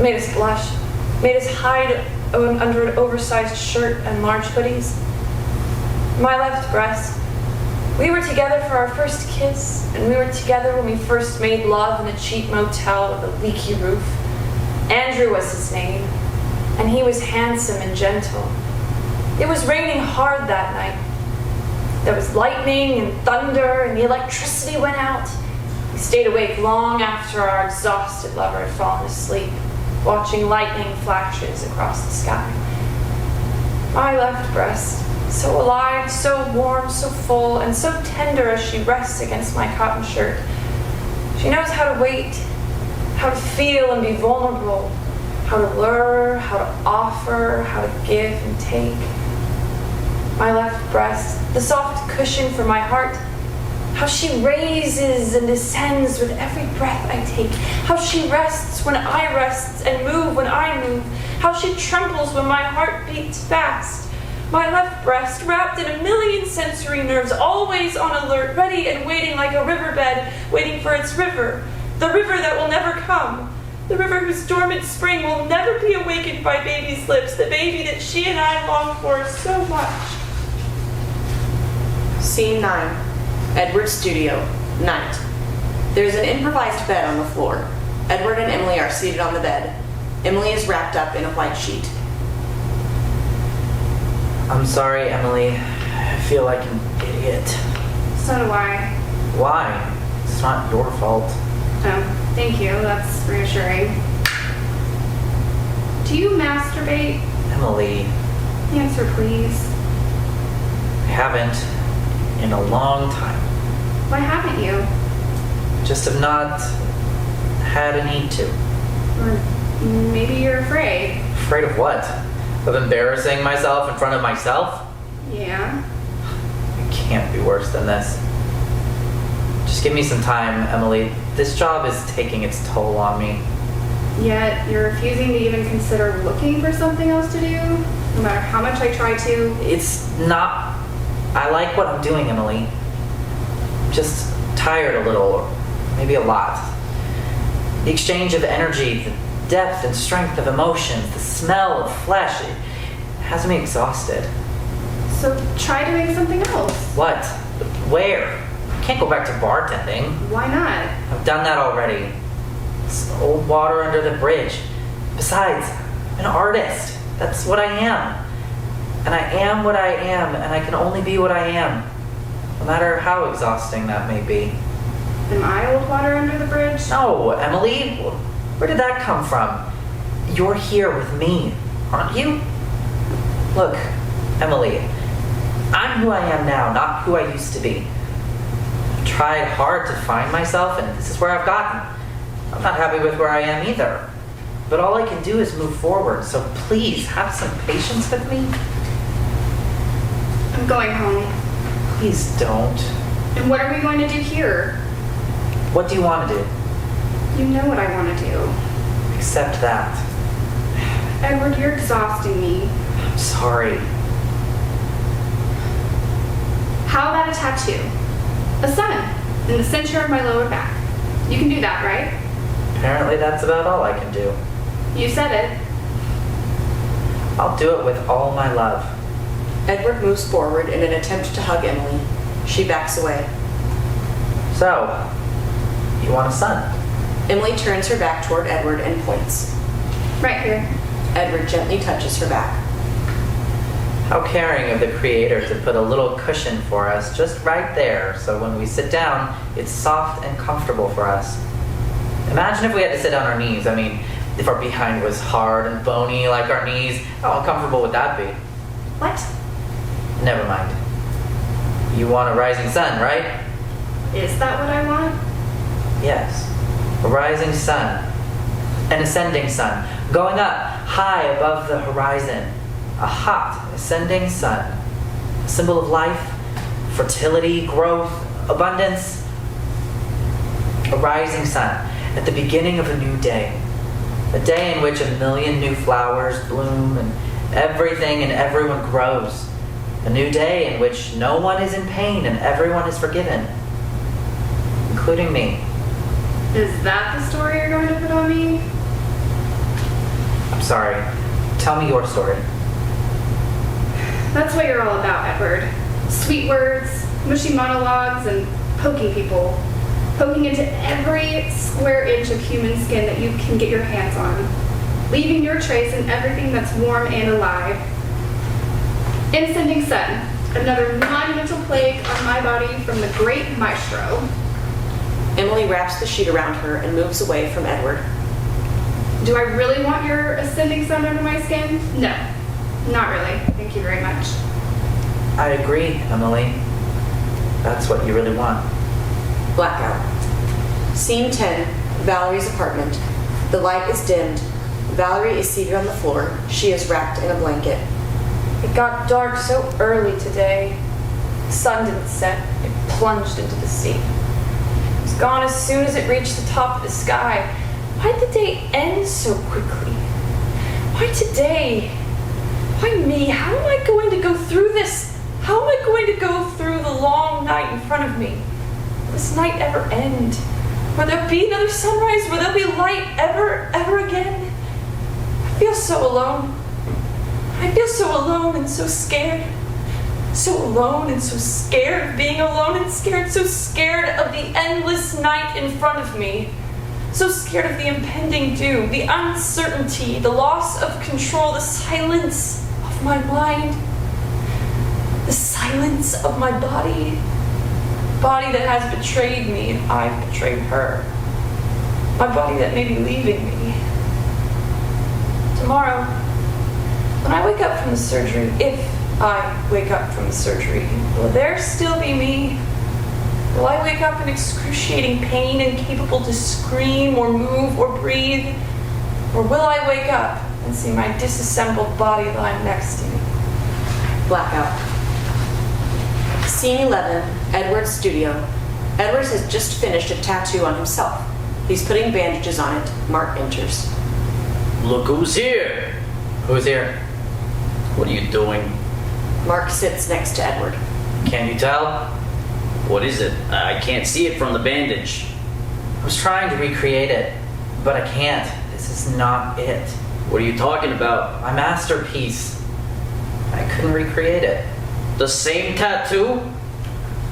made us blush, made us hide under an oversized shirt and large hoodies. My left breast, we were together for our first kiss, and we were together when we first made love in a cheap motel with a leaky roof. Andrew was his name, and he was handsome and gentle. It was raining hard that night. There was lightning and thunder, and the electricity went out. We stayed awake long after our exhausted lover had fallen asleep, watching lightning flashes across the sky. My left breast, so alive, so warm, so full, and so tender as she rests against my cotton shirt. She knows how to wait, how to feel and be vulnerable, how to lure, how to offer, how to give and take. My left breast, the soft cushion for my heart, how she raises and descends with every breath I take, how she rests when I rest and move when I move, how she trembles when my heart beats fast. My left breast, wrapped in a million sensory nerves, always on alert, ready and waiting like a riverbed, waiting for its river, the river that will never come, the river whose dormant spring will never be awakened by baby's lips, the baby that she and I long for so much. Scene 9. Edward's studio. Night. There's an improvised bed on the floor. Edward and Emily are seated on the bed. Emily is wrapped up in a white sheet. I'm sorry, Emily. I feel like an idiot. So do I. Why? It's not your fault. Oh, thank you. That's reassuring. Do you masturbate? Emily, Answer, please. I haven't in a long time. Why haven't you? Just have not had a need to. Or maybe you're afraid. Afraid of what? Of embarrassing myself in front of myself? Yeah. It can't be worse than this. Just give me some time, Emily. This job is taking its toll on me. Yet you're refusing to even consider looking for something else to do, no matter how much I try to. It's not... I like what I'm doing, Emily. I'm just tired a little, or maybe a lot. The exchange of energy, the depth and strength of emotions, the smell of flesh, it has me exhausted. So try doing something else. What? Where? I can't go back to bartending. Why not? I've done that already. It's old water under the bridge. Besides, I'm an artist. That's what I am. And I am what I am, and I can only be what I am, no matter how exhausting that may be. Am I old water under the bridge? No, Emily, where did that come from? You're here with me, aren't you? Look, Emily, I'm who I am now, not who I used to be. I've tried hard to find myself, and this is where I've gotten. I'm not happy with where I am either. But all I can do is move forward, so please have some patience with me. I'm going home. Please don't. And what are we going to do here? What do you want to do? You know what I want to do. Accept that. Edward, you're exhausting me. I'm sorry. How about a tattoo? A sun in the center of my lower back. You can do that, right? Apparently that's about all I can do. You said it. I'll do it with all my love. Edward moves forward in an attempt to hug Emily. She backs away. So, you want a son? Emily turns her back toward Edward and points. Right here. Edward gently touches her back. How caring of the Creator to put a little cushion for us just right there, so when we sit down, it's soft and comfortable for us. Imagine if we had to sit on our knees. I mean, if our behind was hard and bony like our knees, how uncomfortable would that be? What? Never mind. You want a rising sun, right? Is that what I want? Yes. A rising sun. An ascending sun. Going up high above the horizon. A hot, ascending sun. A symbol of life, fertility, growth, abundance. A rising sun at the beginning of a new day. A day in which a million new flowers bloom and everything and everyone grows. A new day in which no one is in pain and everyone is forgiven. Including me. Is that the story you're going to put on me? I'm sorry. Tell me your story. That's what you're all about, Edward. Sweet words, mushy monologues, and poking people. Poking into every square inch of human skin that you can get your hands on. Leaving your trace in everything that's warm and alive. An ascending sun. Another monumental plague on my body from the great maestro. Emily wraps the sheet around her and moves away from Edward. Do I really want your ascending sun under my skin? No, not really. Thank you very much. I agree, Emily. That's what you really want. Blackout. Scene 10, Valerie's apartment. The light is dimmed. Valerie is seated on the floor. She is wrapped in a blanket. It got dark so early today. The sun didn't set. It plunged into the sea. It was gone as soon as it reached the top of the sky. Why did the day end so quickly? Why today? Why me? How am I going to go through this? How am I going to go through the long night in front of me? Will this night ever end? Will there be another sunrise? Will there be light ever again? I feel so alone. I feel so alone and so scared. So alone and so scared of being alone and scared. So scared of the endless night in front of me. So scared of the impending doom, the uncertainty, the loss of control, the silence of my mind. The silence of my body. Body that has betrayed me and I've betrayed her. My body that may be leaving me. Tomorrow, when I wake up from the surgery, if I wake up from the surgery, will there still be me? Will I wake up in excruciating pain, incapable to scream or move or breathe? Or will I wake up and see my disassembled body lying next to me. Blackout. Scene 11, Edward's studio. Edward has just finished a tattoo on himself. He's putting bandages on it. Mark enters. Look who's here. Who's here? What are you doing? Mark sits next to Edward. Can you tell? What is it? I can't see it from the bandage. I was trying to recreate it, but I can't. This is not it. What are you talking about? My masterpiece. I couldn't recreate it. The same tattoo?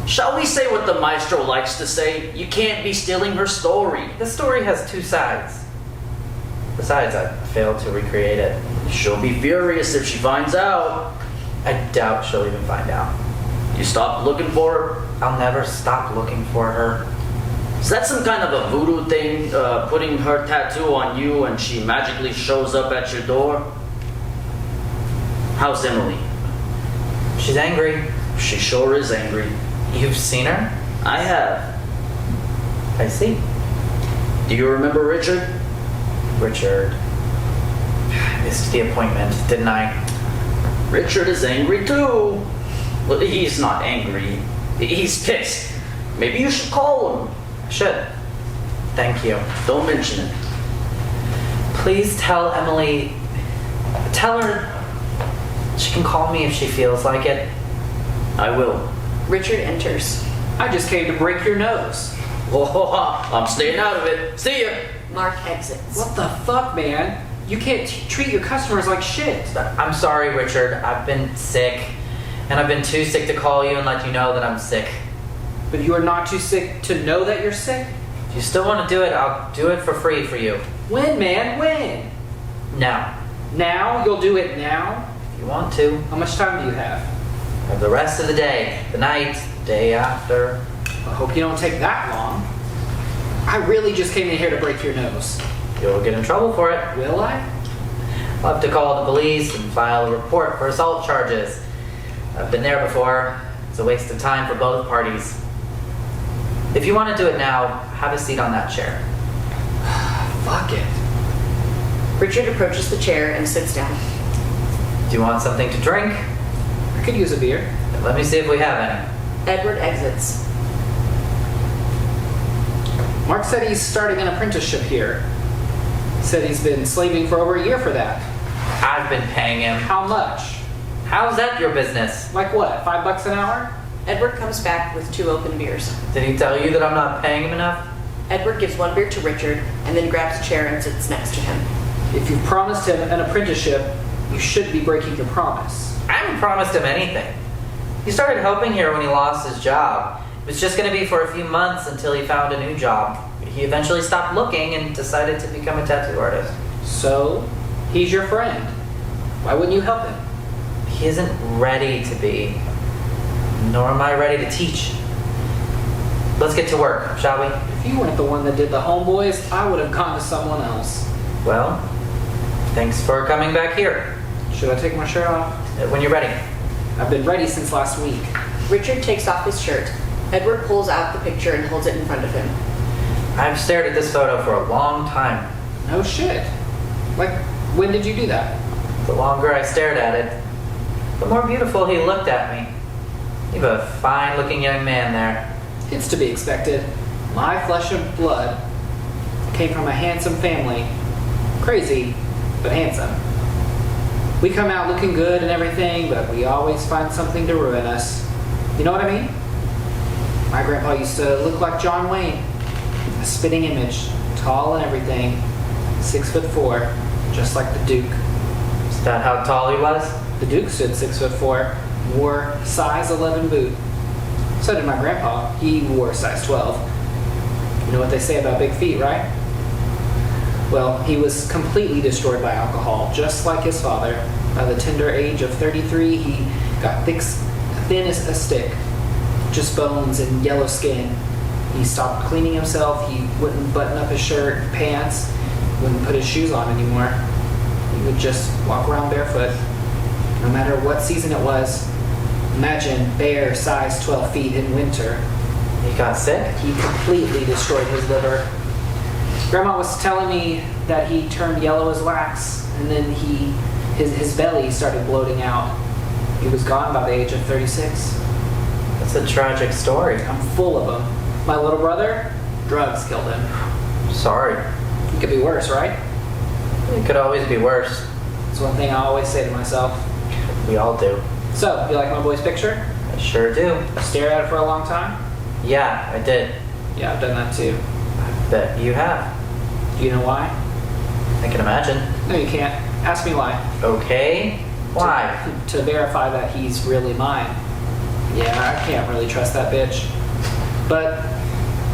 Shall we say what the maestro likes to say? You can't be stealing her story. The story has two sides. Besides, I failed to recreate it. She'll be furious if she finds out. I doubt she'll even find out. You stopped looking for her? I'll never stop looking for her. Is that some kind of a voodoo thing, putting her tattoo on you and she magically shows up at your door? How's Emily? She's angry. She sure is angry. You've seen her? I have. I see. Do you remember Richard? Richard. I missed the appointment, didn't I? Richard is angry too. Well, he's not angry. He's pissed. Maybe you should call him. I should. Thank you. Don't mention it. Please tell Emily. Tell her she can call me if she feels like it. I will. Richard enters. I just came to break your nose. Oh, I'm staying out of it. See ya. Mark exits. What the fuck, man? You can't treat your customers like shit. I'm sorry, Richard. I've been sick. And I've been too sick to call you and let you know that I'm sick. But you are not too sick to know that you're sick? If you still want to do it, I'll do it for free for you. When, man? When? Now. Now? You'll do it now? If you want to. How much time do you have? Have the rest of the day. The night. The day after. I hope you don't take that long. I really just came in here to break your nose. You'll get in trouble for it. Will I? I'll have to call the police and file a report for assault charges. I've been there before. It's a waste of time for both parties. If you want to do it now, have a seat on that chair. Fuck it. Richard approaches the chair and sits down. Do you want something to drink? I could use a beer. Let me see if we have any. Edward exits. Mark said he's starting an apprenticeship here. Said he's been slaving for over a year for that. I've been paying him. How much? How's that your business? Like what, $5 an hour? Edward comes back with 2 open beers. Did he tell you that I'm not paying him enough? Edward gives 1 beer to Richard and then grabs a chair and sits next to him. If you've promised him an apprenticeship, you should be breaking your promise. I haven't promised him anything. He started helping here when he lost his job. It was just going to be for a few months until he found a new job. He eventually stopped looking and decided to become a tattoo artist. So, he's your friend. Why wouldn't you help him? He isn't ready to be, nor am I ready to teach. Let's get to work, shall we? If you weren't the one that did the homeboys, I would have gone to someone else. Well, thanks for coming back here. Should I take my shirt off? When you're ready. I've been ready since last week. Richard takes off his shirt. Edward pulls out the picture and holds it in front of him. I've stared at this photo for a long time. No shit. Like, when did you do that? The longer I stared at it, the more beautiful he looked at me. You have a fine-looking young man there. It's to be expected. My flesh and blood came from a handsome family. Crazy, but handsome. We come out looking good and everything, but we always find something to ruin us. You know what I mean? My grandpa used to look like John Wayne. A spitting image, tall and everything. 6'4", just like the Duke. Is that how tall he was? The Duke stood 6'4", wore size 11 boot. So did my grandpa. He wore size 12. You know what they say about big feet, right? Well, he was completely destroyed by alcohol, just like his father. By the tender age of 33, he got thin as a stick, just bones and yellow skin. He stopped cleaning himself. He wouldn't button up his shirt and pants, wouldn't put his shoes on anymore. He would just walk around barefoot, no matter what season it was. Imagine bare size 12 feet in winter. He got sick? He completely destroyed his liver. Grandma was telling me that he turned yellow as wax, and then his belly started bloating out. He was gone by the age of 36. That's a tragic story. I'm full of them. My little brother, drugs killed him. Sorry. It could be worse, right? It could always be worse. It's one thing I always say to myself. We all do. So, you like my boy's picture? I sure do. Stare at it for a long time? Yeah, I did. Yeah, I've done that too. I bet you have. Do you know why? I can imagine. No, you can't. Ask me why. Okay. Why? To verify that he's really mine. Yeah, I can't really trust that bitch. But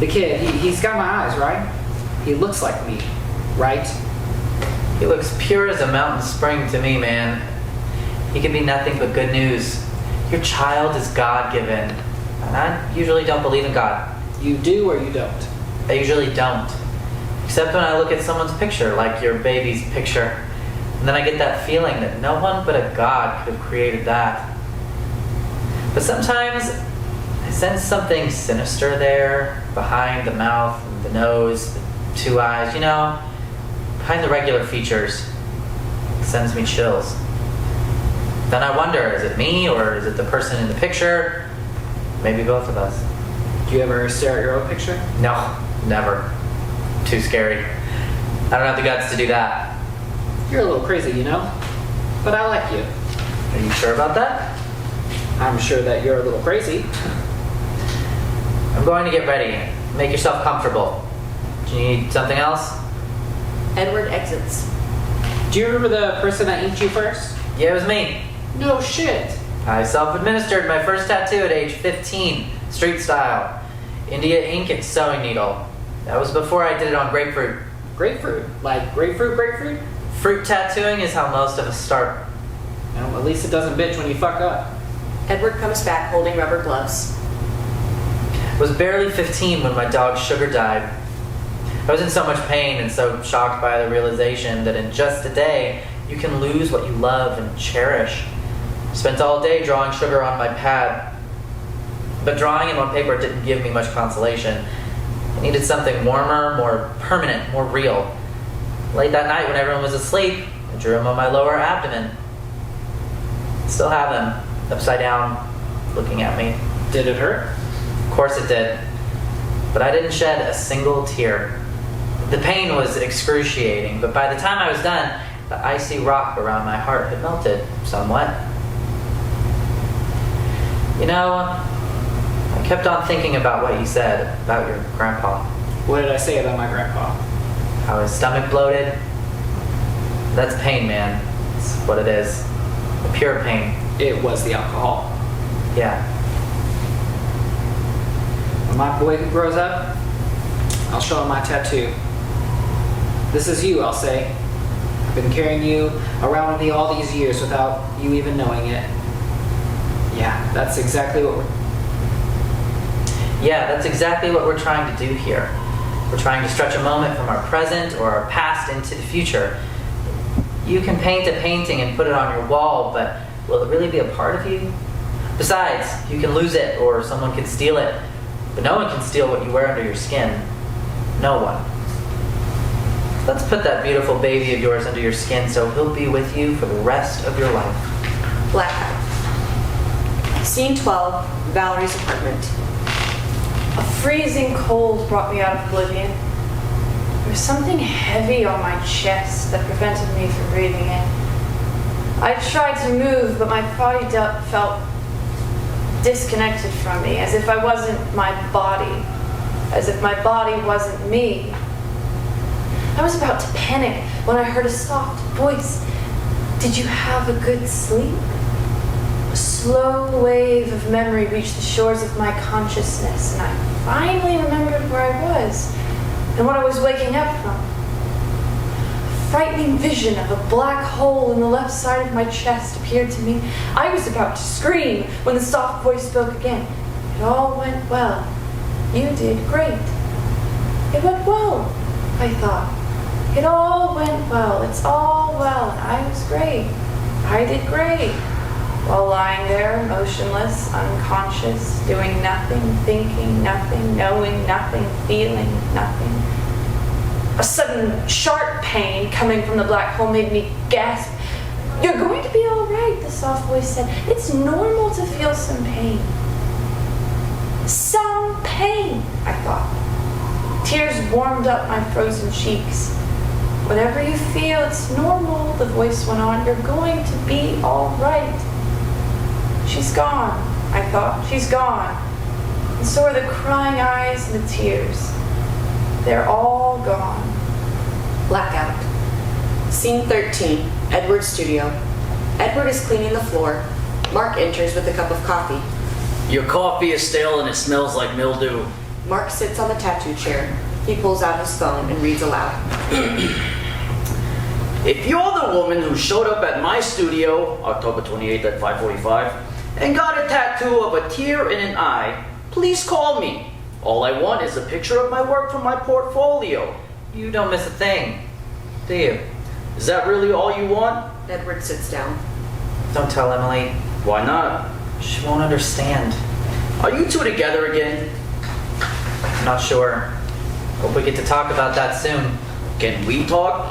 the kid, he's got my eyes, right? He looks like me, right? He looks pure as a mountain spring to me, man. He can be nothing but good news. Your child is God-given. And I usually don't believe in God. You do or you don't? I usually don't. Except when I look at someone's picture, like your baby's picture. And then I get that feeling that no one but a God could have created that. But sometimes I sense something sinister there, behind the mouth and the nose, the two eyes, you know, behind the regular features. It sends me chills. Then I wonder, is it me or is it the person in the picture? Maybe both of us. Do you ever stare at your own picture? No, never. Too scary. I don't have the guts to do that. You're a little crazy, you know? But I like you. Are you sure about that? I'm sure that you're a little crazy. I'm going to get ready. Make yourself comfortable. Do you need something else? Edward exits. Do you remember the person that inked you first? Yeah, it was me. No shit. I self-administered my first tattoo at age 15, street style. India ink and sewing needle. That was before I did it on grapefruit. Grapefruit? Like grapefruit? Fruit tattooing is how most of us start. Well, at least it doesn't bitch when you fuck up. Edward comes back holding rubber gloves. I was barely 15 when my dog Sugar died. I was in so much pain and so shocked by the realization that in just a day, you can lose what you love and cherish. I spent all day drawing Sugar on my pad. But drawing him on paper didn't give me much consolation. I needed something warmer, more permanent, more real. Late that night when everyone was asleep, I drew him on my lower abdomen. Still have him, upside down, looking at me. Did it hurt? Of course it did. But I didn't shed a single tear. The pain was excruciating, but by the time I was done, the icy rock around my heart had melted somewhat. You know, I kept on thinking about what you said about your grandpa. What did I say about my grandpa? How his stomach bloated. That's pain, man. It's what it is. A pure pain. It was the alcohol. Yeah. When my boy grows up, I'll show him my tattoo. This is you, I'll say. I've been carrying you around with me all these years without you even knowing it. Yeah, that's exactly what we're trying to do here. We're trying to stretch a moment from our present or our past into the future. You can paint a painting and put it on your wall, but will it really be a part of you? Besides, you can lose it or someone can steal it, but no one can steal what you wear under your skin. No one. Let's put that beautiful baby of yours under your skin so he'll be with you for the rest of your life. Blackout. Scene 12, Valerie's apartment. A freezing cold brought me out of oblivion. There was something heavy on my chest that prevented me from breathing in. I tried to move, but my body felt disconnected from me, as if I wasn't my body, as if my body wasn't me. I was about to panic when I heard a soft voice. Did you have a good sleep? A slow wave of memory reached the shores of my consciousness, and I finally remembered where I was and what I was waking up from. A frightening vision of a black hole in the left side of my chest appeared to me. I was about to scream when the soft voice spoke again. It all went well. You did great. It went well, I thought. It all went well. It's all well. And I was great. I did great. While lying there, motionless, unconscious, doing nothing, thinking nothing, knowing nothing, feeling nothing. A sudden sharp pain coming from the black hole made me gasp. "You're going to be all right," the soft voice said. "It's normal to feel some pain." Some pain, I thought. Tears warmed up my frozen cheeks. "Whatever you feel, it's normal," the voice went on. "You're going to be all right." She's gone, I thought. She's gone. And so are the crying eyes and the tears. They're all gone. Blackout. Scene 13, Edward's studio. Edward is cleaning the floor. Mark enters with a cup of coffee. Your coffee is stale and it smells like mildew. Mark sits on the tattoo chair. He pulls out his phone and reads aloud. If you're the woman who showed up at my studio, October 28th at 5:45, and got a tattoo of a tear in an eye, please call me. All I want is a picture of my work from my portfolio. You don't miss a thing, do you? Is that really all you want? Edward sits down. Don't tell Emily. Why not? She won't understand. Are you two together again? I'm not sure. Hope we get to talk about that soon. Can we talk?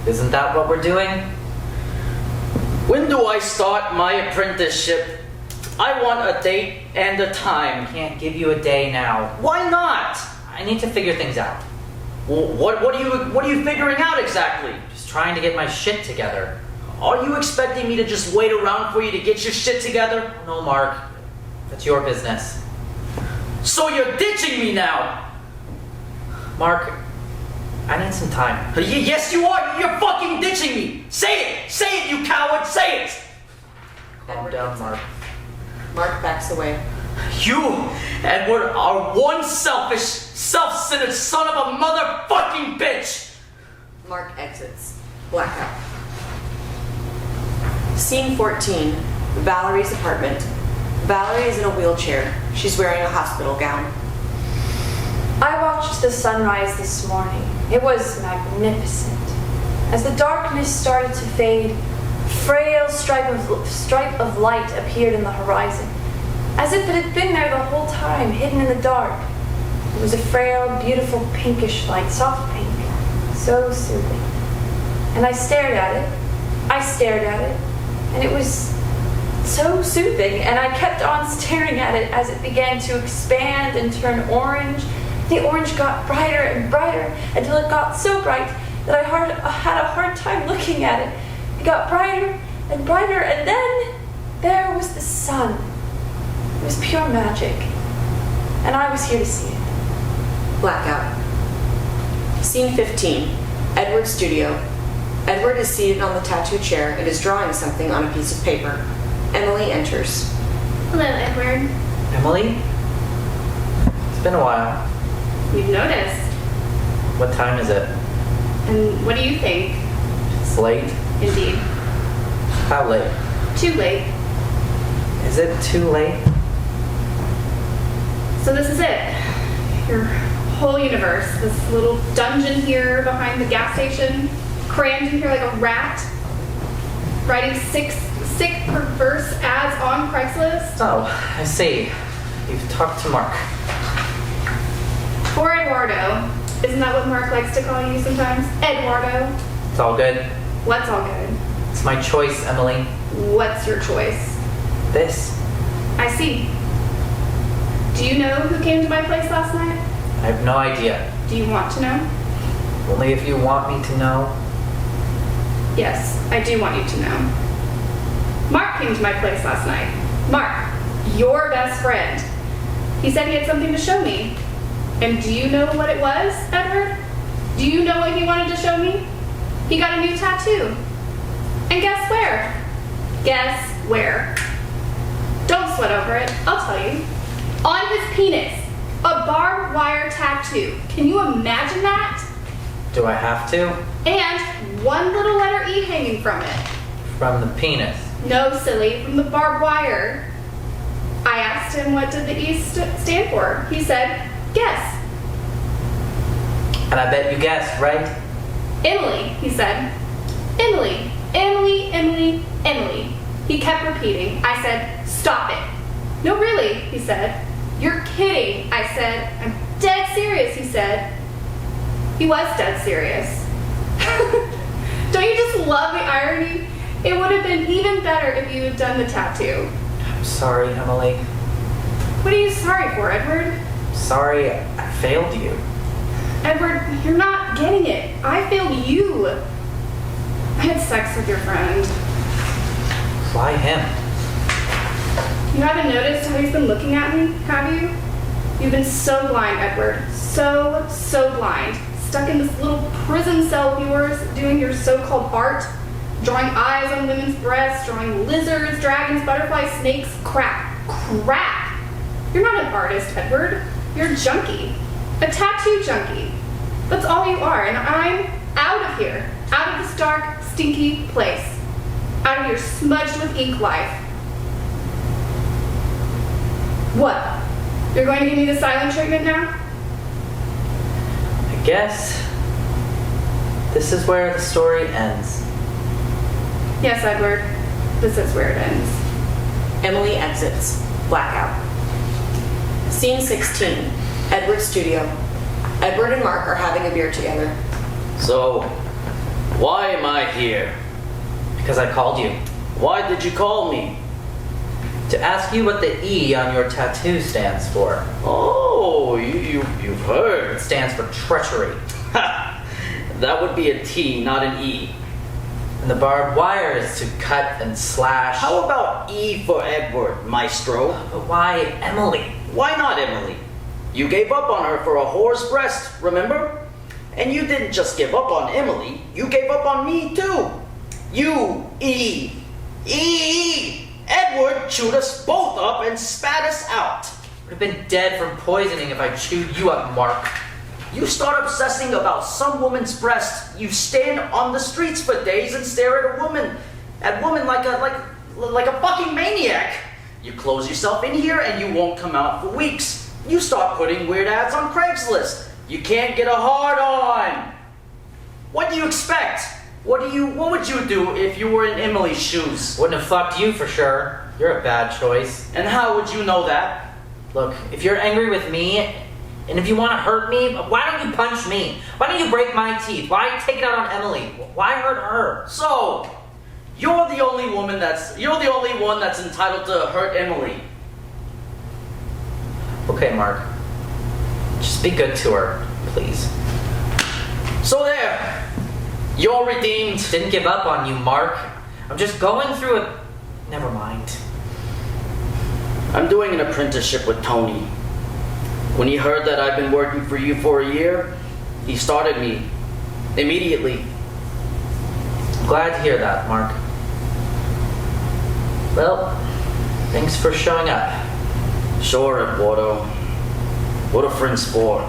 Isn't that what we're doing? When do I start my apprenticeship? I want a date and a time. I can't give you a day now. Why not? I need to figure things out. Well, what are you figuring out exactly? Just trying to get my shit together. Are you expecting me to just wait around for you to get your shit together? No, Mark. That's your business. So you're ditching me now? Mark, I need some time. Yes, you are. You're fucking ditching me. Say it. Say it, you coward. Say it. Calm down, Mark. Mark backs away. You, Edward, are one selfish, self-centered son of a motherfucking bitch. Mark exits. Blackout. Scene 14, Valerie's apartment. Valerie is in a wheelchair. She's wearing a hospital gown. I watched the sunrise this morning. It was magnificent. As the darkness started to fade, a frail stripe of light appeared in the horizon, as if it had been there the whole time, hidden in the dark. It was a frail, beautiful pinkish light, soft pink, so soothing. And I stared at it. And it was so soothing, and I kept on staring at it as it began to expand and turn orange. The orange got brighter and brighter until it got so bright that I had a hard time looking at it. It got brighter and brighter, and then there was the sun. It was pure magic, and I was here to see it. Blackout. Scene 15, Edward's studio. Edward is seated on the tattoo chair and is drawing something on a piece of paper. Emily enters. Hello, Edward. Emily? It's been a while. You've noticed. What time is it? And what do you think? It's late. Indeed. How late? Too late. Is it too late? So this is it. Your whole universe. This little dungeon here behind the gas station. Crammed in here like a rat. Writing sick, perverse ads on Craigslist. Oh, I see. You've talked to Mark. Or Eduardo. Isn't that what Mark likes to call you sometimes? Eduardo. It's all good. What's all good? It's my choice, Emily. What's your choice? This. I see. Do you know who came to my place last night? I have no idea. Do you want to know? Only if you want me to know. Yes, I do want you to know. Mark came to my place last night. Mark, your best friend. He said he had something to show me. And do you know what it was, Edward? Do you know what he wanted to show me? He got a new tattoo. And guess where? Guess where? Don't sweat over it, I'll tell you. On his penis. A barbed wire tattoo. Can you imagine that? Do I have to? And one little letter E hanging from it. From the penis. No, silly, from the barbed wire. I asked him what did the E stand for. He said, guess. And I bet you guessed, right? Emily, he said. Emily, Emily, Emily, Emily. He kept repeating. I said, stop it. No, really, he said. You're kidding, I said. I'm dead serious, he said. He was dead serious. Don't you just love the irony? It would have been even better if you had done the tattoo. I'm sorry, Emily. What are you sorry for, Edward? Sorry I failed you. Edward, you're not getting it. I failed you. I had sex with your friend. Why him? You haven't noticed how he's been looking at me, have you? You've been so blind, Edward. So blind. Stuck in this little prison cell of yours, doing your so-called art. Drawing eyes on women's breasts, drawing lizards, dragons, butterflies, snakes. Crap. You're not an artist, Edward. You're a junkie. A tattoo junkie. That's all you are, and I'm out of here. Out of this dark, stinky place. Out of your smudged with ink life. What? You're going to give me the silent treatment now? I guess this is where the story ends. Yes, Edward. This is where it ends. Emily exits. Blackout. Scene 16. Edward's studio. Edward and Mark are having a beer together. So, why am I here? Because I called you. Why did you call me? To ask you what the E on your tattoo stands for. Oh, you've heard. It stands for treachery. Ha! That would be a T, not an E. And the barbed wire is to cut and slash. How about E for Edward, maestro? But why Emily? Why not Emily? You gave up on her for a whore's breast, remember? And you didn't just give up on Emily, you gave up on me too. You, E. Edward chewed us both up and spat us out. Would have been dead from poisoning if I chewed you up, Mark. You start obsessing about some woman's breast. You stand on the streets for days and stare at woman like a fucking maniac. You close yourself in here and you won't come out for weeks. You start putting weird ads on Craigslist. You can't get a hard on. What do you expect? What would you do if you were in Emily's shoes? Wouldn't have fucked you for sure. You're a bad choice. And how would you know that? Look, if you're angry with me, and if you want to hurt me, why don't you punch me? Why don't you break my teeth? Why take it out on Emily? Why hurt her? So, you're the only one that's entitled to hurt Emily. Okay, Mark. Just be good to her, please. So there. You're redeemed. Didn't give up on you, Mark. I'm just going through it. Never mind. I'm doing an apprenticeship with Tony. When he heard that I've been working for you for a year, he started me immediately. Glad to hear that, Mark. Well, thanks for showing up. Sure, Eduardo. What are friends for?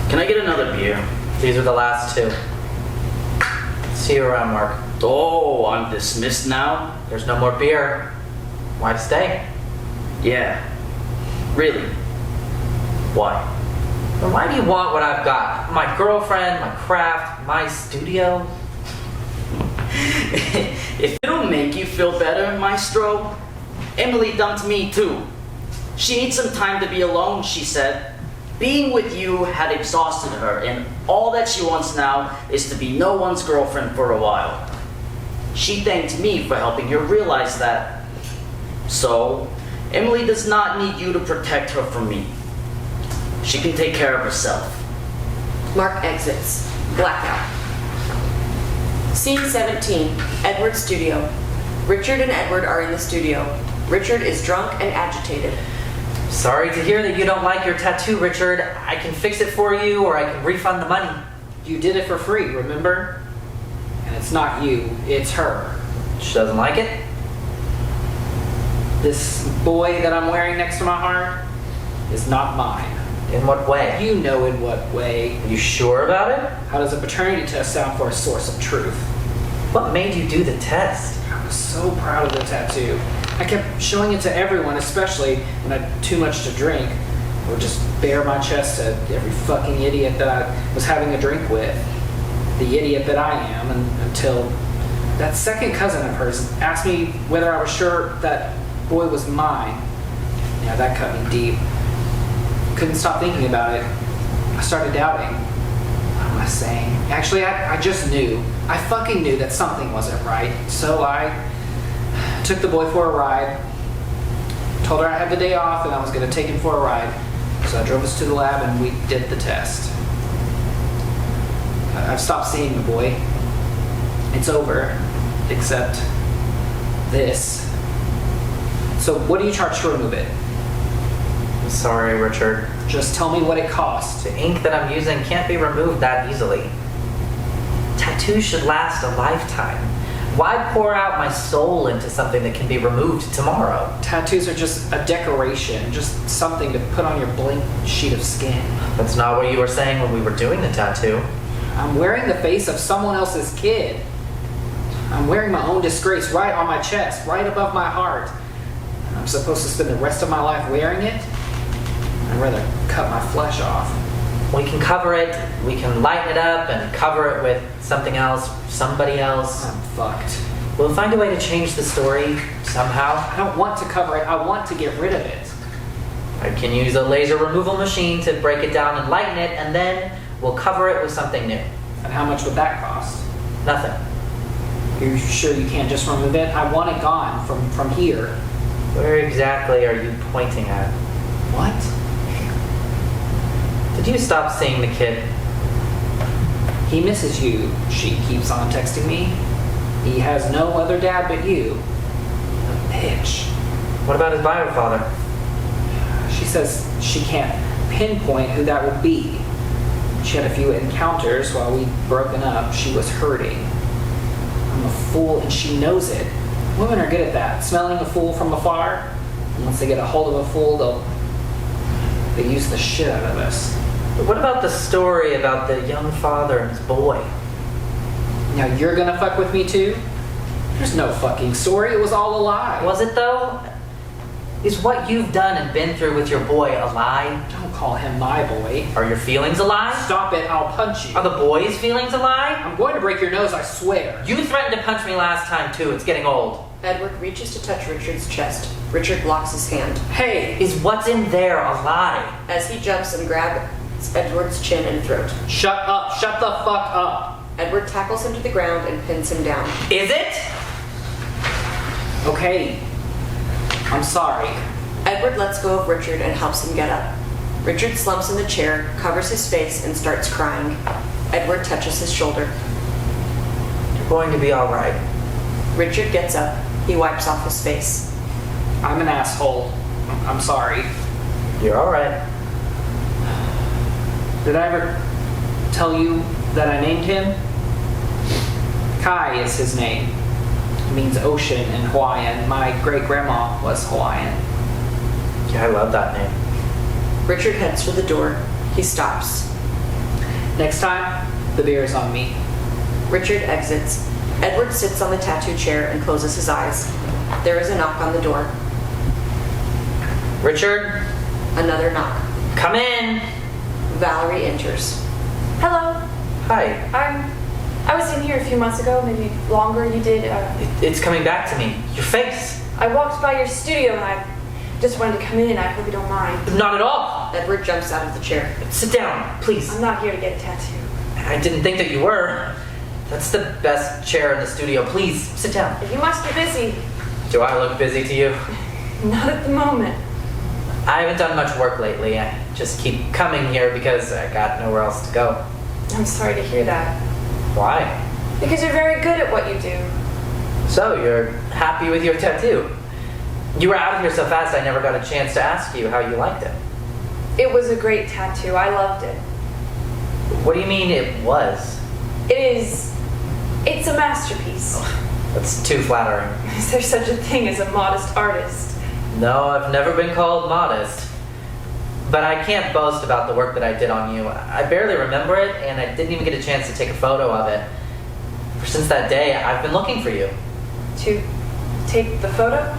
Can I get another beer? These are the last two. See you around, Mark. Oh, I'm dismissed now? There's no more beer. Why stay? Yeah. Really? Why? Then why do you want what I've got? My girlfriend, my craft, my studio? If it'll make you feel better, maestro, Emily dumped me too. She needs some time to be alone, she said. Being with you had exhausted her, and all that she wants now is to be no one's girlfriend for a while. She thanked me for helping her realize that. So, Emily does not need you to protect her from me. She can take care of herself. Mark exits. Blackout. Scene 17. Edward's studio. Richard and Edward are in the studio. Richard is drunk and agitated. Sorry to hear that you don't like your tattoo, Richard. I can fix it for you, or I can refund the money. You did it for free, remember? And it's not you, it's her. She doesn't like it? This boy that I'm wearing next to my heart is not mine. In what way? You know in what way. Are you sure about it? How does a paternity test sound for a source of truth? What made you do the test? I was so proud of the tattoo. I kept showing it to everyone, especially when I had too much to drink, or just bare my chest to every fucking idiot that I was having a drink with. The idiot that I am, until that second cousin of hers asked me whether I was sure that boy was mine. Yeah, that cut me deep. Couldn't stop thinking about it. I started doubting. I saying? Actually, I just knew. I fucking knew that something wasn't right. So I took the boy for a ride. Told her I had the day off and I was going to take him for a ride. So I drove us to the lab and we did the test. I've stopped seeing the boy. It's over. Except this. So what do you charge to remove it? I'm sorry, Richard. Just tell me what it cost. The ink that I'm using can't be removed that easily. Tattoos should last a lifetime. Why pour out my soul into something that can be removed tomorrow? Tattoos are just a decoration, just something to put on your blank sheet of skin. That's not what you were saying when we were doing the tattoo. I'm wearing the face of someone else's kid. I'm wearing my own disgrace right on my chest, right above my heart. I'm supposed to spend the rest of my life wearing it? I'd rather cut my flesh off. We can cover it, we can lighten it up and cover it with something else, somebody else. I'm fucked. We'll find a way to change the story somehow. I don't want to cover it, I want to get rid of it. I can use a laser removal machine to break it down and lighten it, and then we'll cover it with something new. And how much would that cost? Nothing. You're sure you can't just remove it? I want it gone from here. Where exactly are you pointing at? What? Did you stop seeing the kid? He misses you, she keeps on texting me. He has no other dad but you. A bitch. What about his bio father? She says she can't pinpoint who that would be. She had a few encounters while we'd broken up. She was hurting. I'm a fool and she knows it. Women are good at that, smelling a fool from afar. And once they get a hold of a fool, they use the shit out of us. But what about the story about the young father and his boy? Now you're gonna fuck with me too? There's no fucking story, it was all a lie. Was it though? Is what you've done and been through with your boy a lie? Don't call him my boy. Are your feelings a lie? Stop it, I'll punch you. Are the boy's feelings a lie? I'm going to break your nose, I swear. You threatened to punch me last time too, it's getting old. Edward reaches to touch Richard's chest. Richard blocks his hand. Hey! Is what's in there a lie? As he jumps and grabs Edward's chin and throat. Shut up, shut the fuck up. Edward tackles him to the ground and pins him down. Is it? Okay. I'm sorry. Edward lets go of Richard and helps him get up. Richard slumps in the chair, covers his face, and starts crying. Edward touches his shoulder. You're going to be alright. Richard gets up. He wipes off his face. I'm an asshole. I'm sorry. You're alright. Did I ever tell you that I named him? Kai is his name. It means ocean in Hawaiian. My great-grandma was Hawaiian. Yeah, I love that name. Richard heads for the door. He stops. Next time, the beer is on me. Richard exits. Edward sits on the tattoo chair and closes his eyes. There is a knock on the door. Richard, Another knock. come in. Valerie enters. Hello. Hi. I was in here a few months ago, maybe longer. You did. It's coming back to me. Your face. I walked by your studio and I just wanted to come in. I hope you don't mind. Not at all. Edward jumps out of the chair. Sit down, please. I'm not here to get a tattoo. I didn't think that you were. That's the best chair in the studio. Please, sit down. You must be busy. Do I look busy to you? Not at the moment. I haven't done much work lately. I just keep coming here because I got nowhere else to go. I'm sorry to hear that. Why? Because you're very good at what you do. So, you're happy with your tattoo? You were out of here so fast I never got a chance to ask you how you liked it. It was a great tattoo. I loved it. What do you mean it was? It's a masterpiece. That's too flattering. Is there such a thing as a modest artist? No, I've never been called modest. But I can't boast about the work that I did on you. I barely remember it, and I didn't even get a chance to take a photo of it. Since that day, I've been looking for you. To take the photo?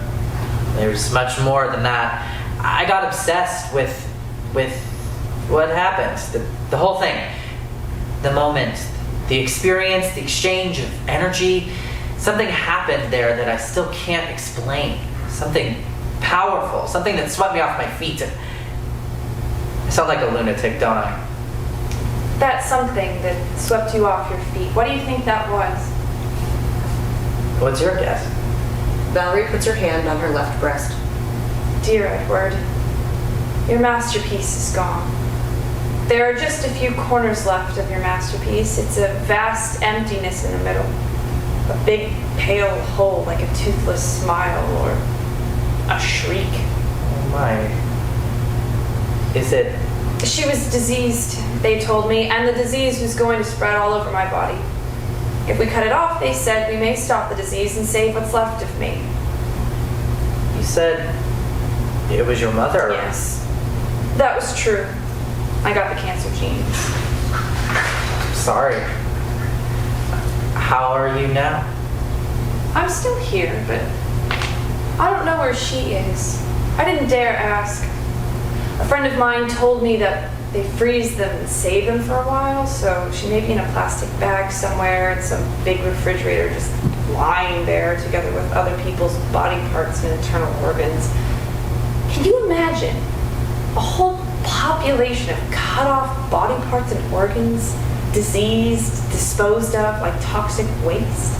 There's much more than that. I got obsessed with what happened. The whole thing. The moment. The experience, the exchange of energy. Something happened there that I still can't explain. Something powerful. Something that swept me off my feet. I sound like a lunatic, don't I? That something that swept you off your feet. What do you think that was? What's your guess? Valerie puts her hand on her left breast. Dear Edward, your masterpiece is gone. There are just a few corners left of your masterpiece. It's a vast emptiness in the middle. A big pale hole like a toothless smile or a shriek. Oh my. Is it? She was diseased, they told me, and the disease was going to spread all over my body. If we cut it off, they said, we may stop the disease and save what's left of me. You said it was your mother? Yes, that was true. I got the cancer gene. Sorry. How are you now? I'm still here, but I don't know where she is. I didn't dare ask. A friend of mine told me that they freeze them and save them for a while, so she may be in a plastic bag somewhere in some big refrigerator just lying there together with other people's body parts and internal organs. Can you imagine a whole population of cut off body parts and organs, diseased, disposed of like toxic waste?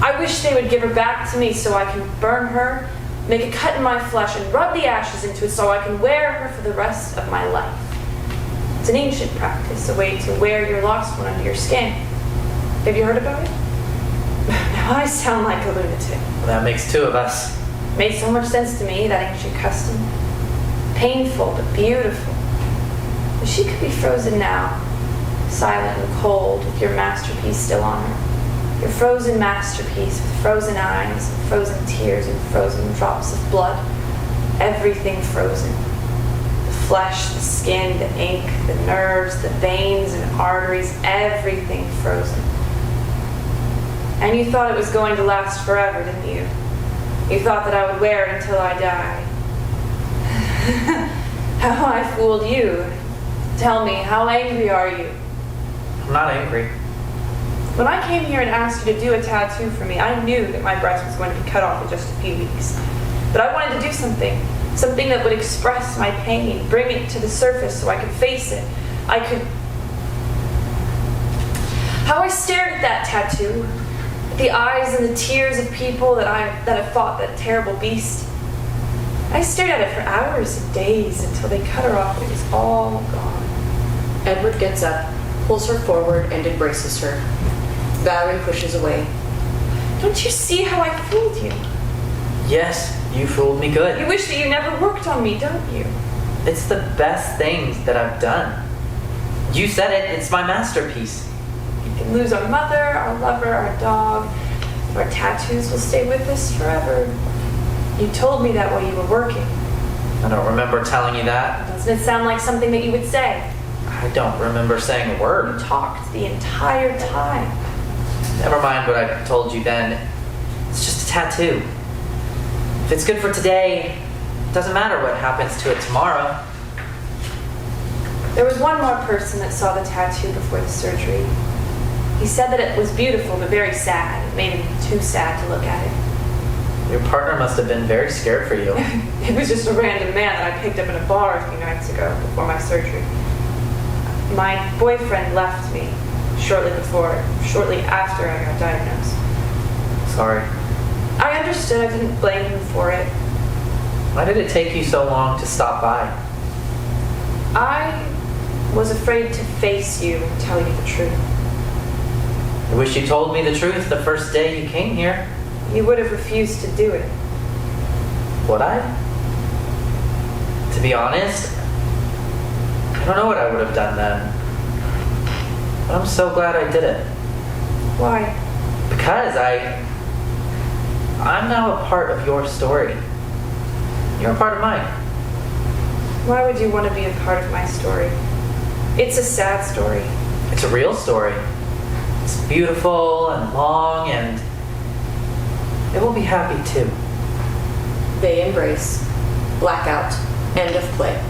I wish they would give her back to me so I can burn her, make a cut in my flesh, and rub the ashes into it so I can wear her for the rest of my life. It's an ancient practice, a way to wear your lost one under your skin. Have you heard about it? Now I sound like a lunatic. Well, that makes two of us. Made so much sense to me, that ancient custom. Painful, but beautiful. But she could be frozen now, silent and cold, with your masterpiece still on her. Your frozen masterpiece with frozen eyes, and frozen tears, and frozen drops of blood. Everything frozen. The flesh, the skin, the ink, the nerves, the veins and arteries, everything frozen. And you thought it was going to last forever, didn't you? You thought that I would wear it until I die. How I fooled you. Tell me, how angry are you? I'm not angry. When I came here and asked you to do a tattoo for me, I knew that my breast was going to be cut off in just a few weeks. But I wanted to do something that would express my pain, bring it to the surface so I could face it. How I stared at that tattoo, the eyes and the tears of people that have fought that terrible beast. I stared at it for hours and days until they cut her off and it was all gone. Edward gets up, pulls her forward, and embraces her. Valerie pushes away. Don't you see how I fooled you? Yes, you fooled me good. You wish that you never worked on me, don't you? It's the best things that I've done. You said it, it's my masterpiece. We can lose our mother, our lover, our dog. Our tattoos will stay with us forever. You told me that while you were working. I don't remember telling you that. Doesn't it sound like something that you would say? I don't remember saying a word. You talked the entire time. Never mind what I told you then. It's just a tattoo. If it's good for today, it doesn't matter what happens to it tomorrow. There was one more person that saw the tattoo before the surgery. He said that it was beautiful but very sad. It made him too sad to look at it. Your partner must have been very scared for you. It was just a random man that I picked up in a bar a few nights ago before my surgery. My boyfriend left me shortly after I got diagnosed. Sorry. I understood. I didn't blame him for it. Why did it take you so long to stop by? I was afraid to face you and tell you the truth. I wish you told me the truth the first day you came here. You would have refused to do it. Would I? To be honest, I don't know what I would have done then. But I'm so glad I did it. Why? Because I'm now a part of your story. You're a part of mine. Why would you want to be a part of my story? It's a sad story. It's a real story. It's beautiful and long, and it will be happy too. They embrace. Blackout. End of play.